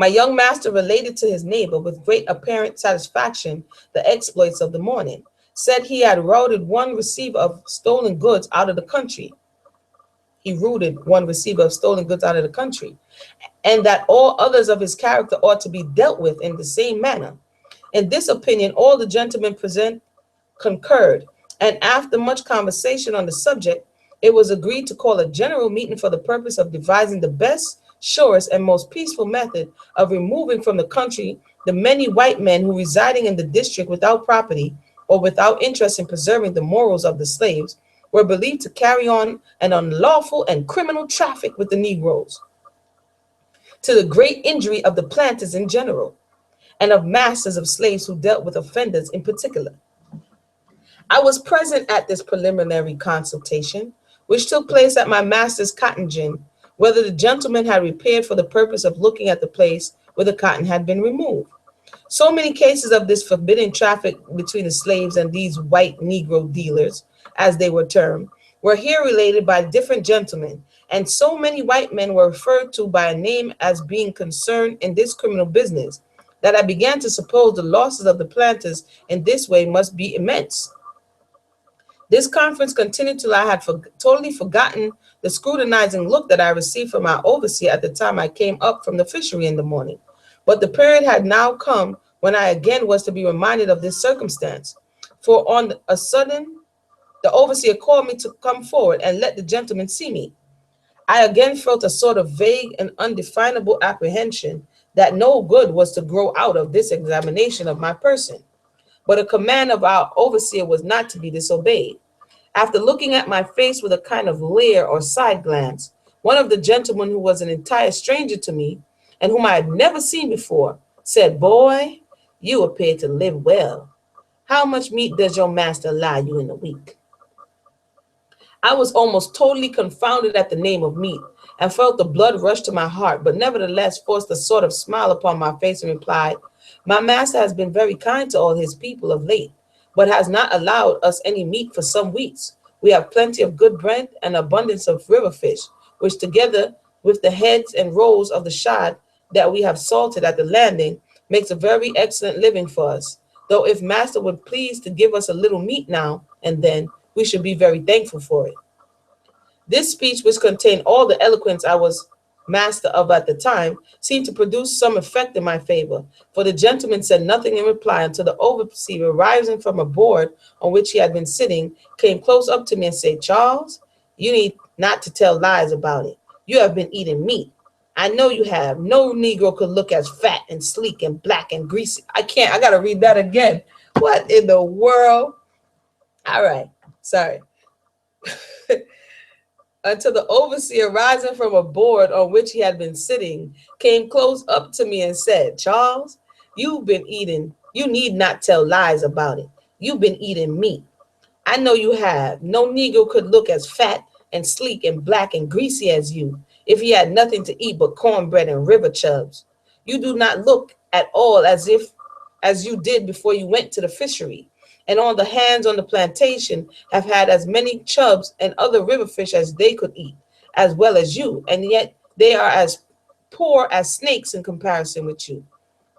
My young master related to his neighbor with great apparent satisfaction the exploits of the morning, said he had routed one receiver of stolen goods out of the country. He routed one receiver of stolen goods out of the country, and that all others of his character ought to be dealt with in the same manner. In this opinion, all the gentlemen present concurred, and after much conversation on the subject, it was agreed to call a general meeting for the purpose of devising the best, surest, and most peaceful method of removing from the country the many white men who, residing in the district without property or without interest in preserving the morals of the slaves, were believed to carry on an unlawful and criminal traffic with the Negroes, to the great injury of the planters in general, and of masters of slaves who dealt with offenders in particular. I was present at this preliminary consultation, which took place at my master's cotton gin, whether the gentleman had repaired for the purpose of looking at the place where the cotton had been removed. So many cases of this forbidden traffic between the slaves and these white Negro dealers, as they were termed, were here related by different gentlemen, and so many white men were referred to by a name as being concerned in this criminal business, that I began to suppose the losses of the planters in this way must be immense. This conference continued till I had totally forgotten the scrutinizing look that I received from our overseer at the time I came up from the fishery in the morning. But the period had now come when I again was to be reminded of this circumstance. For on a sudden, the overseer called me to come forward and let the gentleman see me. I again felt a sort of vague and undefinable apprehension that no good was to grow out of this examination of my person. But a command of our overseer was not to be disobeyed. After looking at my face with a kind of leer or side glance, one of the gentlemen, who was an entire stranger to me and whom I had never seen before, said, "Boy, you appear to live well. How much meat does your master allow you in a week?" I was almost totally confounded at the name of meat and felt the blood rush to my heart, but nevertheless forced a sort of smile upon my face and replied, "My master has been very kind to all his people of late, but has not allowed us any meat for some weeks. We have plenty of good bread and abundance of river fish, which together with the heads and rolls of the shad that we have salted at the landing makes a very excellent living for us. Though if master would please to give us a little meat now and then, we should be very thankful for it." This speech, which contained all the eloquence I was master of at the time, seemed to produce some effect in my favor, for the gentleman said nothing in reply until the overseer, rising from a board on which he had been sitting, came close up to me and said, "Charles, you need not to tell lies about it. You have been eating meat. I know you have. No Negro could look as fat and sleek and black and greasy." I got to read that again. What in the world? All right, sorry. Until the overseer, rising from a board on which he had been sitting, came close up to me and said, "Charles, you need not tell lies about it. You've been eating meat. I know you have. No Negro could look as fat and sleek and black and greasy as you if he had nothing to eat but cornbread and river chubs. You do not look at all as you did before you went to the fishery. And all the hands on the plantation have had as many chubs and other river fish as they could eat, as well as you, and yet they are as poor as snakes in comparison with you.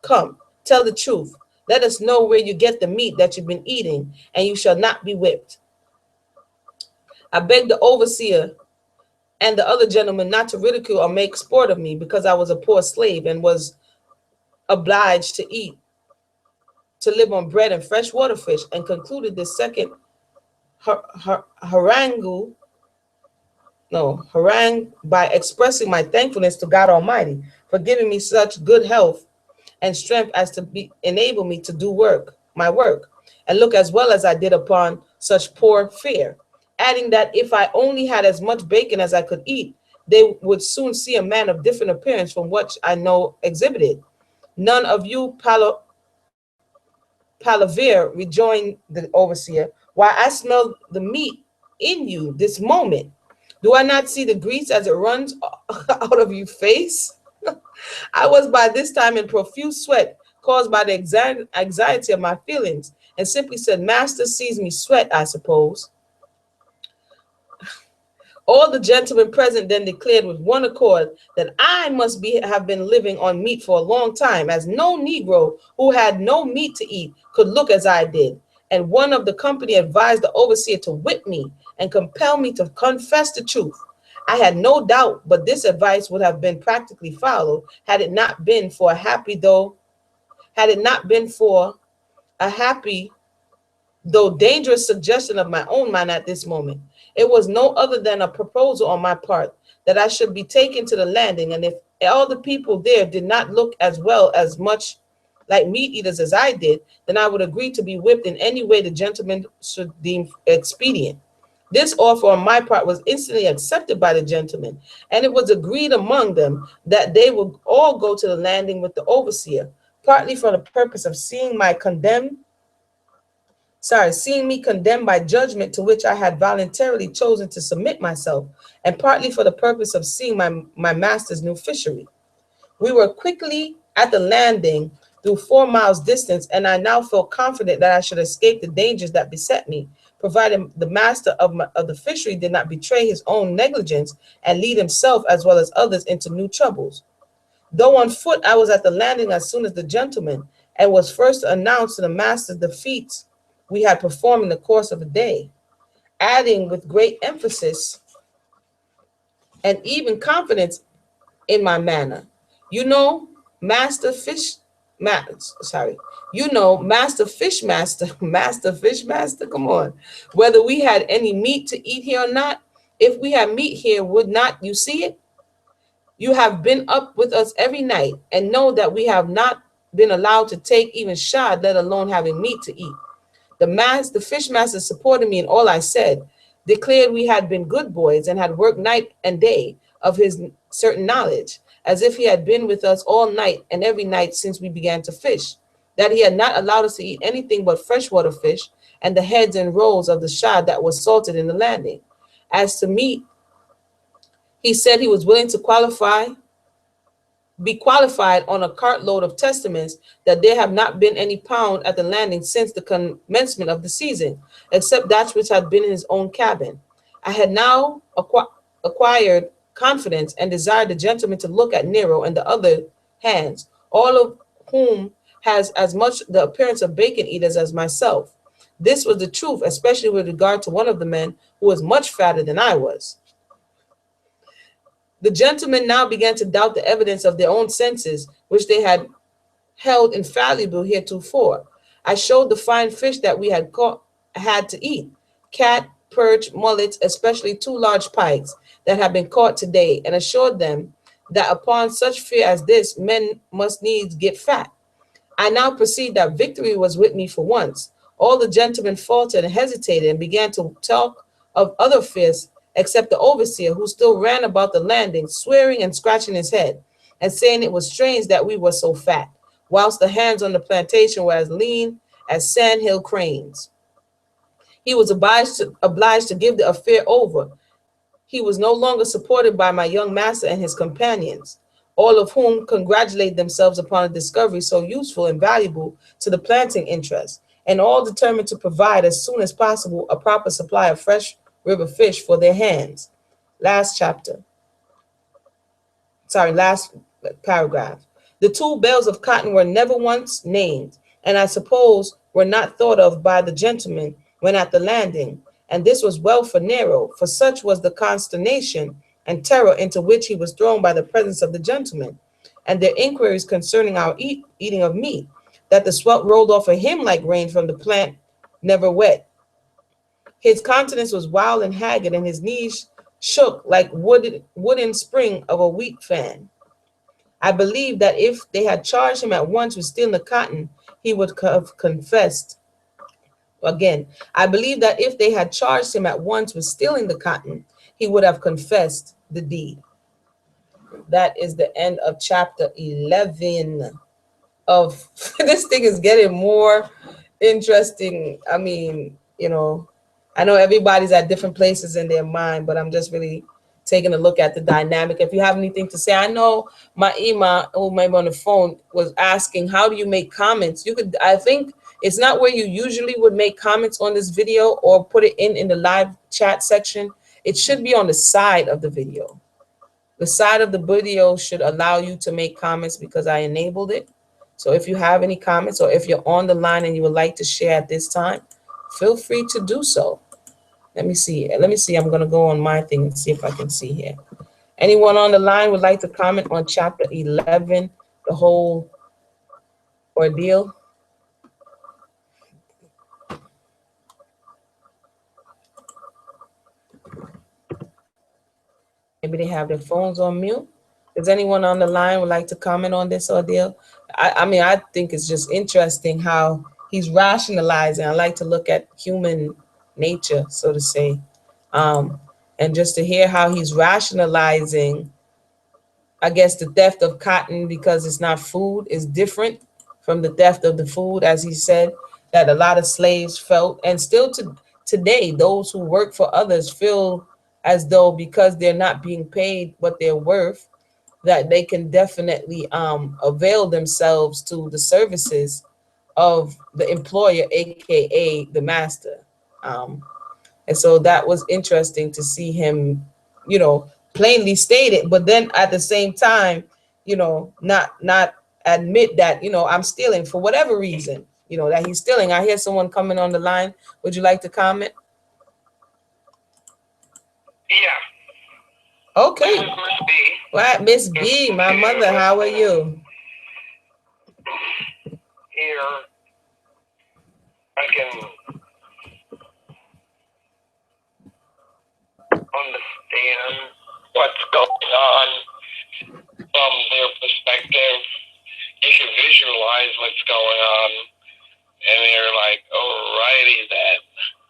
Come, tell the truth. Let us know where you get the meat that you've been eating, and you shall not be whipped." I begged the overseer and the other gentlemen not to ridicule or make sport of me because I was a poor slave and was obliged to live on bread and fresh water fish, and concluded this second harangue by expressing my thankfulness to God Almighty for giving me such good health and strength as to enable me to do my work, and look as well as I did upon such poor fare, adding that if I only had as much bacon as I could eat, they would soon see a man of different appearance from what I know exhibited. "None of you Palavir," rejoined the overseer, "why, I smell the meat in you this moment. Do I not see the grease as it runs out of your face?" I was by this time in profuse sweat, caused by the anxiety of my feelings, and simply said, "Master sees me sweat, I suppose." All the gentlemen present then declared with one accord that I must have been living on meat for a long time, as no Negro who had no meat to eat could look as I did. And one of the company advised the overseer to whip me and compel me to confess the truth. I had no doubt, but this advice would have been practically followed had it not been for a happy though dangerous suggestion of my own mind at this moment. It was no other than a proposal on my part that I should be taken to the landing, and if all the people there did not look as much like meat eaters as I did, then I would agree to be whipped in any way the gentleman should deem expedient. This offer on my part was instantly accepted by the gentlemen, and it was agreed among them that they would all go to the landing with the overseer, partly for the purpose of seeing me condemned by judgment to which I had voluntarily chosen to submit myself, and partly for the purpose of seeing my master's new fishery. We were quickly at the landing through 4 miles distance, and I now felt confident that I should escape the dangers that beset me, provided the master of the fishery did not betray his own negligence and lead himself as well as others into new troubles. Though on foot, I was at the landing as soon as the gentleman, and was first to announce to the master the feats we had performed in the course of a day, adding with great emphasis and even confidence in my manner. You know, Master Fish, Master Fish Master, Master Fish Master, come on. Whether we had any meat to eat here or not, if we had meat here, would not you see it? You have been up with us every night and know that we have not been allowed to take even shod, let alone having meat to eat. The fish master supported me in all I said, declared we had been good boys and had worked night and day of his certain knowledge, as if he had been with us all night and every night since we began to fish, that he had not allowed us to eat anything but freshwater fish and the heads and rolls of the shad that was salted in the landing. As to meat, he said he was willing to be qualified on a cartload of testaments that there have not been any pound at the landing since the commencement of the season, except that which had been in his own cabin. I had now acquired confidence and desired the gentleman to look at Nero and the other hands, all of whom has as much the appearance of bacon eaters as myself. This was the truth, especially with regard to one of the men who was much fatter than I was. The gentlemen now began to doubt the evidence of their own senses, which they had held infallible heretofore. I showed the fine fish that we had to eat, cat, perch, mullets, especially 2 large pikes that had been caught today, and assured them that upon such fare as this, men must needs get fat. I now perceived that victory was with me for once. All the gentlemen faltered and hesitated and began to talk of other fears, except the overseer, who still ran about the landing, swearing and scratching his head, and saying it was strange that we were so fat, whilst the hands on the plantation were as lean as sandhill cranes. He was obliged to give the affair over. He was no longer supported by my young master and his companions, all of whom congratulated themselves upon a discovery so useful and valuable to the planting interest, and all determined to provide as soon as possible a proper supply of fresh river fish for their hands. Last paragraph. The 2 bales of cotton were never once named, and I suppose were not thought of by the gentleman when at the landing, and this was well for Nero, for such was the consternation and terror into which he was thrown by the presence of the gentlemen, and their inquiries concerning our eating of meat, that the sweat rolled off of him like rain from the plant never wet. His countenance was wild and haggard, and his knees shook like wooden spring of a wheat fan. I believe that if they had charged him at once with stealing the cotton, he would have confessed. Again, I believe that if they had charged him at once with stealing the cotton, he would have confessed the deed. That is the end of chapter 11 of this thing is getting more interesting. I mean, I know everybody's at different places in their mind, but I'm just really taking a look at the dynamic. If you have anything to say, I know my Ima, who might be on the phone, was asking, how do you make comments? I think it's not where you usually would make comments on this video or put it in the live chat section. It should be on the side of the video. The side of the video should allow you to make comments because I enabled it. So if you have any comments or if you're on the line and you would like to share at this time, feel free to do so. Let me see. I'm going to go on my thing and see if I can see here. Anyone on the line would like to comment on chapter 11, the whole ordeal? Maybe they have their phones on mute. Does anyone on the line would like to comment on this ordeal? I mean, I think it's just interesting how he's rationalizing. I like to look at human nature, so to say. And just to hear how he's rationalizing, I guess, the theft of cotton because it's not food is different from the theft of the food, as he said, that a lot of slaves felt. And still today, those who work for others feel as though because they're not being paid what they're worth, that they can definitely avail themselves to the services of the employer, aka the master. And so that was interesting to see him, plainly state it, but then at the same time, not admit that, I'm stealing for whatever reason, that he's stealing. I hear someone coming on the line. Would you like to comment? Yeah. Okay. Well, Miss B, my mother, how are you? Here, I can understand what's going on from their perspective. You can visualize what's going on, and they're like, alrighty then.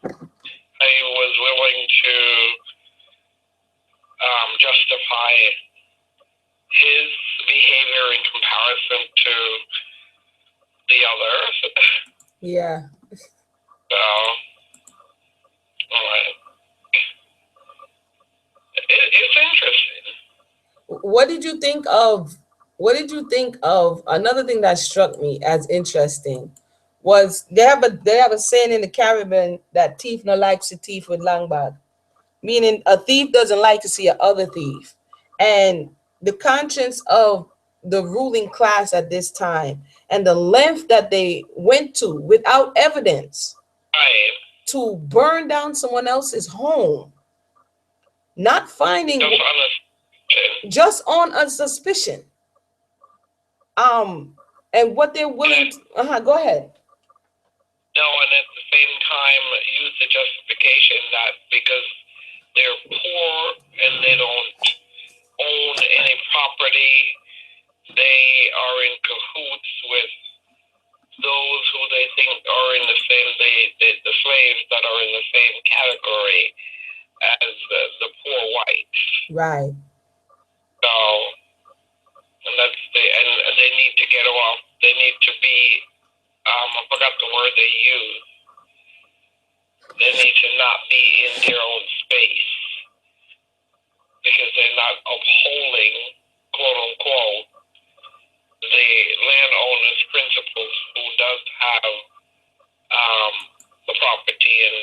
He was willing to justify his behavior in comparison to the others. Yeah. So, alright. It's interesting. What did you think of another thing that struck me as interesting was they have a saying in the Caribbean that thief no likes to thief with long bag, meaning a thief doesn't like to see a other thief. And the conscience of the ruling class at this time and the length that they went to without evidence to burn down someone else's home, not finding just on a suspicion. And what they're willing to, go ahead. No, and at the same time use the justification that because they're poor and they don't own any property, they are in cahoots with those who they think are in the same, the slaves that are in the same category as the poor whites. Right. So, and and they need to get off. They need to be. I forgot the word they use. They need to not be in their own space because they're not upholding, quote unquote, the landowner's principles who does have the property and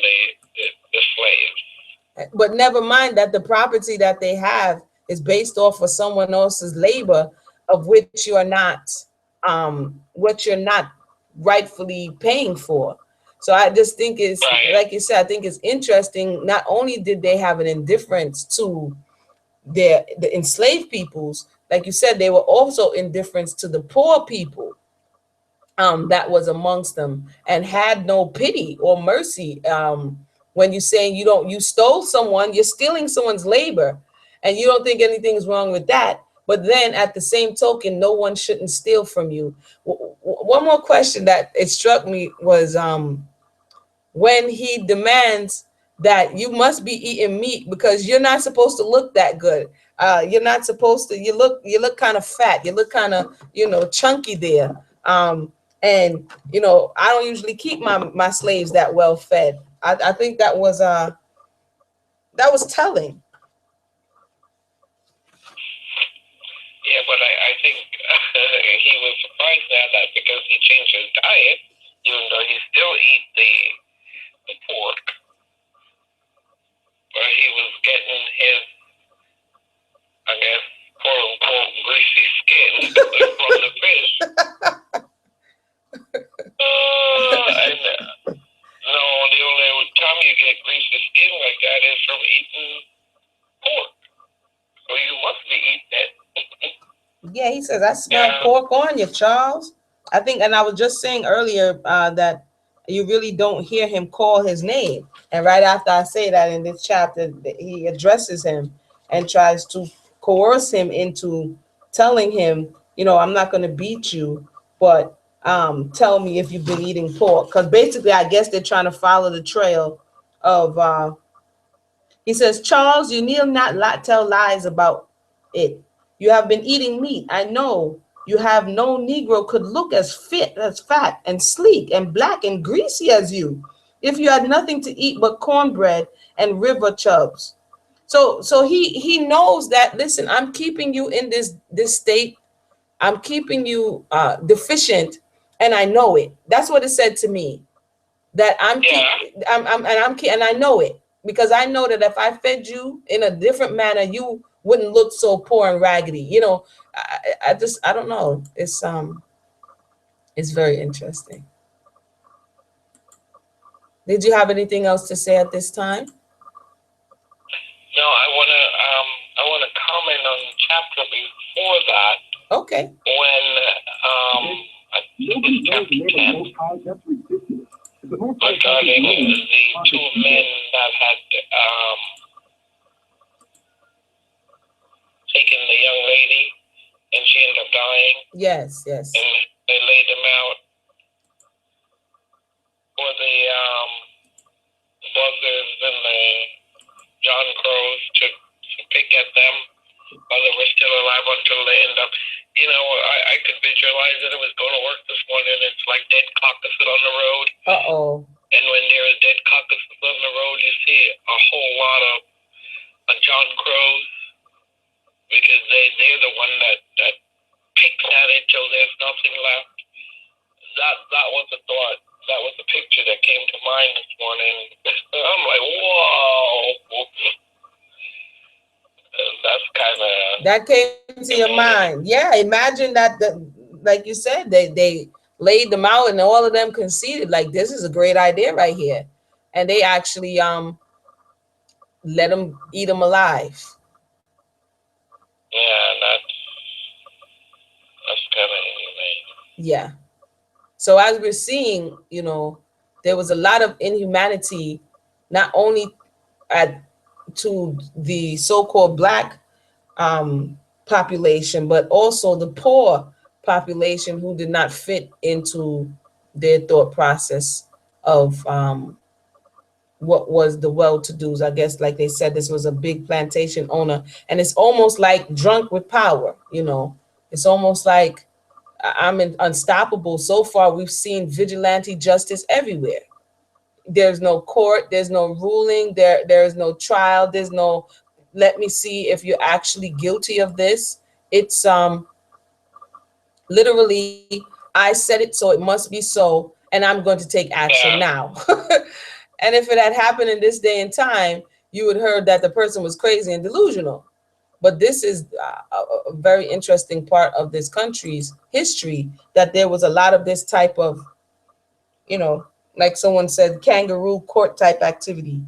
the slaves. But never mind that the property that they have is based off of someone else's labor, of which you are not, what you're not rightfully paying for. So I just think it's, like you said, I think it's interesting. Not only did they have an indifference to the enslaved peoples, like you said, they were also indifference to the poor people that was amongst them, and had no pity or mercy. When you're saying you stole someone, you're stealing someone's labor, and you don't think anything's wrong with that. But then at the same token, no one shouldn't steal from you. One more question that it struck me was when he demands that you must be eating meat because you're not supposed to look that good. You're not supposed to, you look kind of fat. You look kind of, chunky there. And I don't usually keep my slaves that well fed. I think that was telling. Yeah, but I think he was surprised at that because he changed his diet, even though he still eat the pork. But he was getting Yeah, he says, I smell Yeah. pork on you, Charles. I think, and I was just saying earlier that you really don't hear him call his name. And right after I say that in this chapter, he addresses him and tries to coerce him into telling him, you know, I'm not going to beat you, but tell me if you've been eating pork. Because basically, I guess they're trying to follow the trail of he says, Charles, you need not tell lies about it. You have been eating meat. I know you have no Negro could look as fit, as fat and sleek and black and greasy as you if you had nothing to eat but cornbread and river chubs. So he knows that, listen, I'm keeping you in this state. I'm keeping you deficient, and I know it. That's what it said to me, that Yeah. and I know it, because I know that if I fed you in a different manner, you wouldn't look so poor and raggedy. You know, I don't know. It's very interesting. Did you have anything else to say at this time? No, I wanna comment on the chapter before that. Okay. When I think it's chapter 10, regarding the two men that had taken the young lady and she ended up dying. Yes, yes. And they laid them out for the buzzards and the John Crows to pick at them while they were still alive until they end up. You know, I could visualize that it was going to work this morning. It's like dead carcasses on the road. Uh-oh. And when there is dead carcasses on the road, you see a whole lot of John Crows, because they're the one that picks at it till there's nothing left. That was the thought. That was the picture that came to mind this morning. I'm like, whoa. That's kind of. That came to your mind. Yeah, imagine that, like you said, they laid them out and all of them conceded, like, this is a great idea right here. And they actually let them eat them alive. Yeah, that's kind of inhumane. Yeah. So as we're seeing, you know, there was a lot of inhumanity, not only to the so-called black population, but also the poor population who did not fit into their thought process of what was the well-to-dos. I guess, like they said, this was a big plantation owner, and it's almost like drunk with power. You know, it's almost like I'm unstoppable. So far, we've seen vigilante justice everywhere. There's no court, there's no ruling, there is no trial, there's no, let me see if you're actually guilty of this. It's literally, I said it, so it must be so, and I'm going to take action now. And if it had happened in this day and time, you would heard that the person was crazy and delusional. But this is a very interesting part of this country's history, that there was a lot of this type of, you know, like someone said, kangaroo court type activity.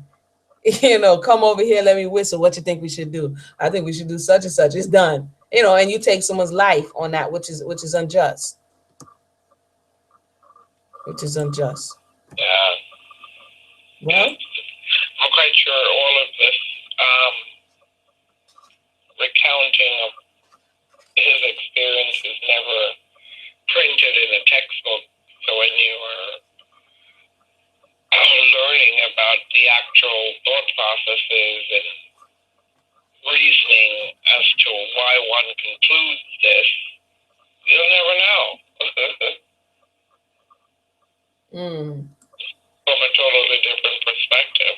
You know, come over here, let me whistle. What you think we should do? I think we should do such and such. It's done. You know, and you take someone's life on that, which is unjust. Which is unjust. Yeah. Well, I'm quite sure all of this recounting of his experience is never printed in a textbook. So when you are learning about the actual thought processes and reasoning as to why one concludes this, you'll never know. From a totally different perspective.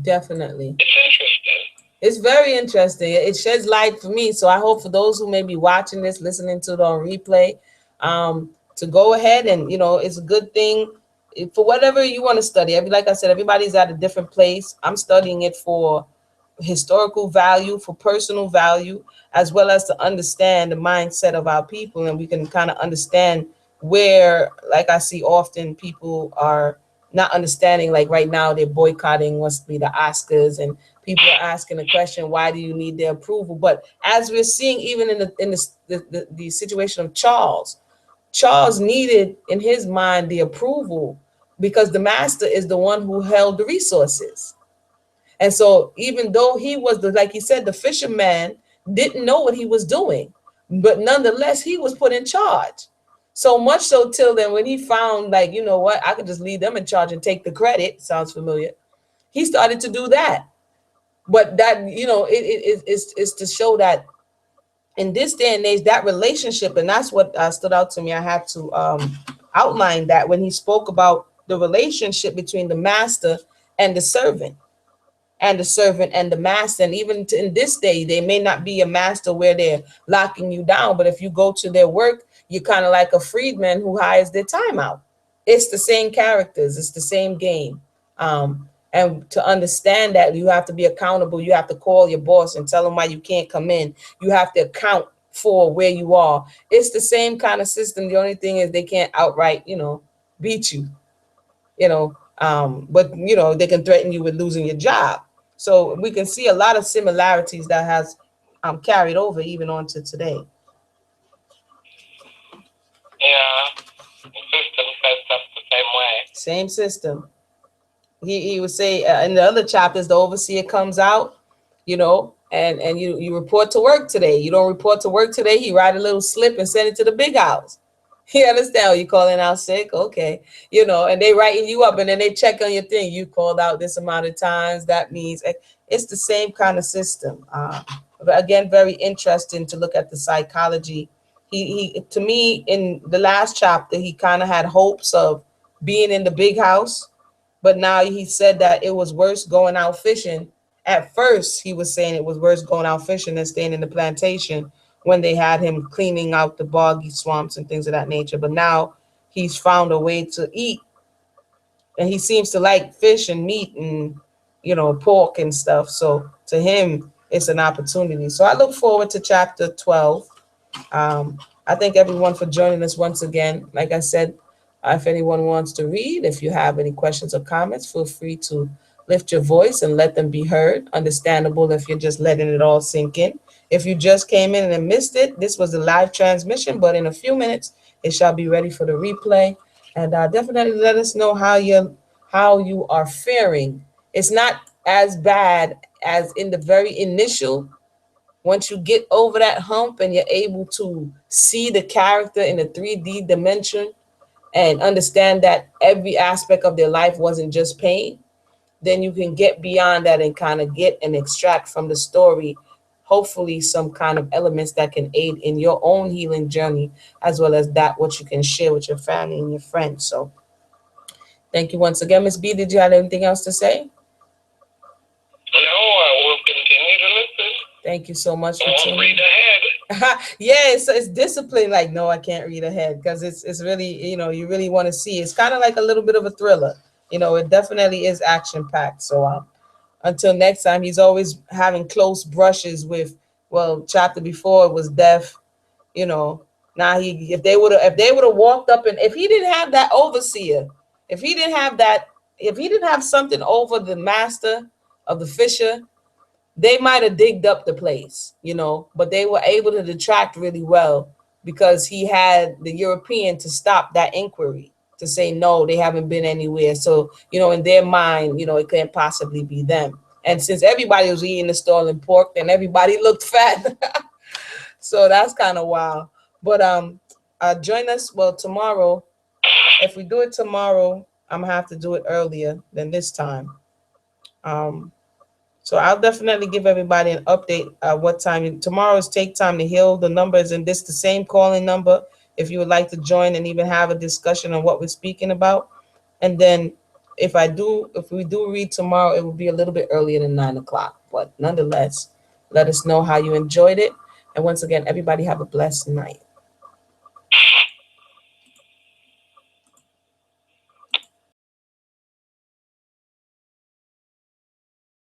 Definitely. It's interesting. It's very interesting. It sheds light for me. So I hope for those who may be watching this, listening to it on replay, to go ahead and, you know, it's a good thing for whatever you want to study. Like I said, everybody's at a different place. I'm studying it for historical value, for personal value, as well as to understand the mindset of our people. And we can kind of understand where, like I see often, people are not understanding, like right now they're boycotting what's be the Oscars, and people are asking the question, why do you need their approval? But as we're seeing, even in the situation of Charles needed in his mind the approval because the master is the one who held the resources. And so even though he was like he said, the fisherman didn't know what he was doing, but nonetheless, he was put in charge. So much so till then, when he found, like, you know what, I could just leave them in charge and take the credit. Sounds familiar. He started to do that. But that, it's to show that in this day and age, that relationship, and that's what stood out to me. I had to outline that when he spoke about the relationship between the master and the servant, and the servant and the master. And even in this day, they may not be a master where they're locking you down, but if you go to their work, you're kind of like a freedman who hires their time out. It's the same characters, it's the same game. And to understand that, you have to be accountable. You have to call your boss and tell them why you can't come in. You have to account for where you are. It's the same kind of system. The only thing is they can't outright, beat you, but they can threaten you with losing your job. So we can see a lot of similarities that has carried over even on to today. Yeah, the system sets up the same way. Same system. He would say in the other chapters, the overseer comes out, and you report to work today. You don't report to work today, he write a little slip and send it to the big house. You understand? You calling out sick, okay, and they writing you up, and then they check on your thing. You called out this amount of times. That means it's the same kind of system. But again, very interesting to look at the psychology. He to me, in the last chapter, he kind of had hopes of being in the big house, but now he said that it was worse going out fishing. At first, he was saying it was worse going out fishing than staying in the plantation when they had him cleaning out the boggy swamps and things of that nature. But now he's found a way to eat, and he seems to like fish and meat and, pork and stuff. So to him, it's an opportunity. So I look forward to chapter 12. I thank everyone for joining us once again. Like I said, if anyone wants to read, if you have any questions or comments, feel free to lift your voice and let them be heard. Understandable if you're just letting it all sink in. If you just came in and missed it, this was a live transmission, but in a few minutes, it shall be ready for the replay. And definitely let us know how you are faring. It's not as bad as in the very initial. Once you get over that hump and you're able to see the character in a 3D dimension and understand that every aspect of their life wasn't just pain, then you can get beyond that and kind of get and extract from the story, hopefully some kind of elements that can aid in your own healing journey, as well as that what you can share with your family and your friends. So thank you once again. Miss B, did you have anything else to say? No, I will continue to listen. Thank you so much for tuning in. Read ahead. Yeah, it's discipline. Like, no, I can't read ahead, because it's really, you really want to see. It's kind of like a little bit of a thriller. It definitely is action packed. So until next time, he's always having close brushes with, well, chapter before it was death. Now if they would have walked up, and if he didn't have that overseer, if he didn't have something over the master of the fisher, they might have digged up the place, but they were able to detract really well because he had the European to stop that inquiry, to say, no, they haven't been anywhere. So, in their mind, it can't possibly be them. And since everybody was eating the stolen pork, then everybody looked fat. So that's kind of wild. But join us, well, tomorrow. If we do it tomorrow, I'm gonna have to do it earlier than this time. So I'll definitely give everybody an update what time. Tomorrow is Take Time to Heal. The number is in this, the same calling number, if you would like to join and even have a discussion on what we're speaking about. And then if we do read tomorrow, it will be a little bit earlier than 9 o'clock. But nonetheless, let us know how you enjoyed it. And once again, everybody have a blessed night.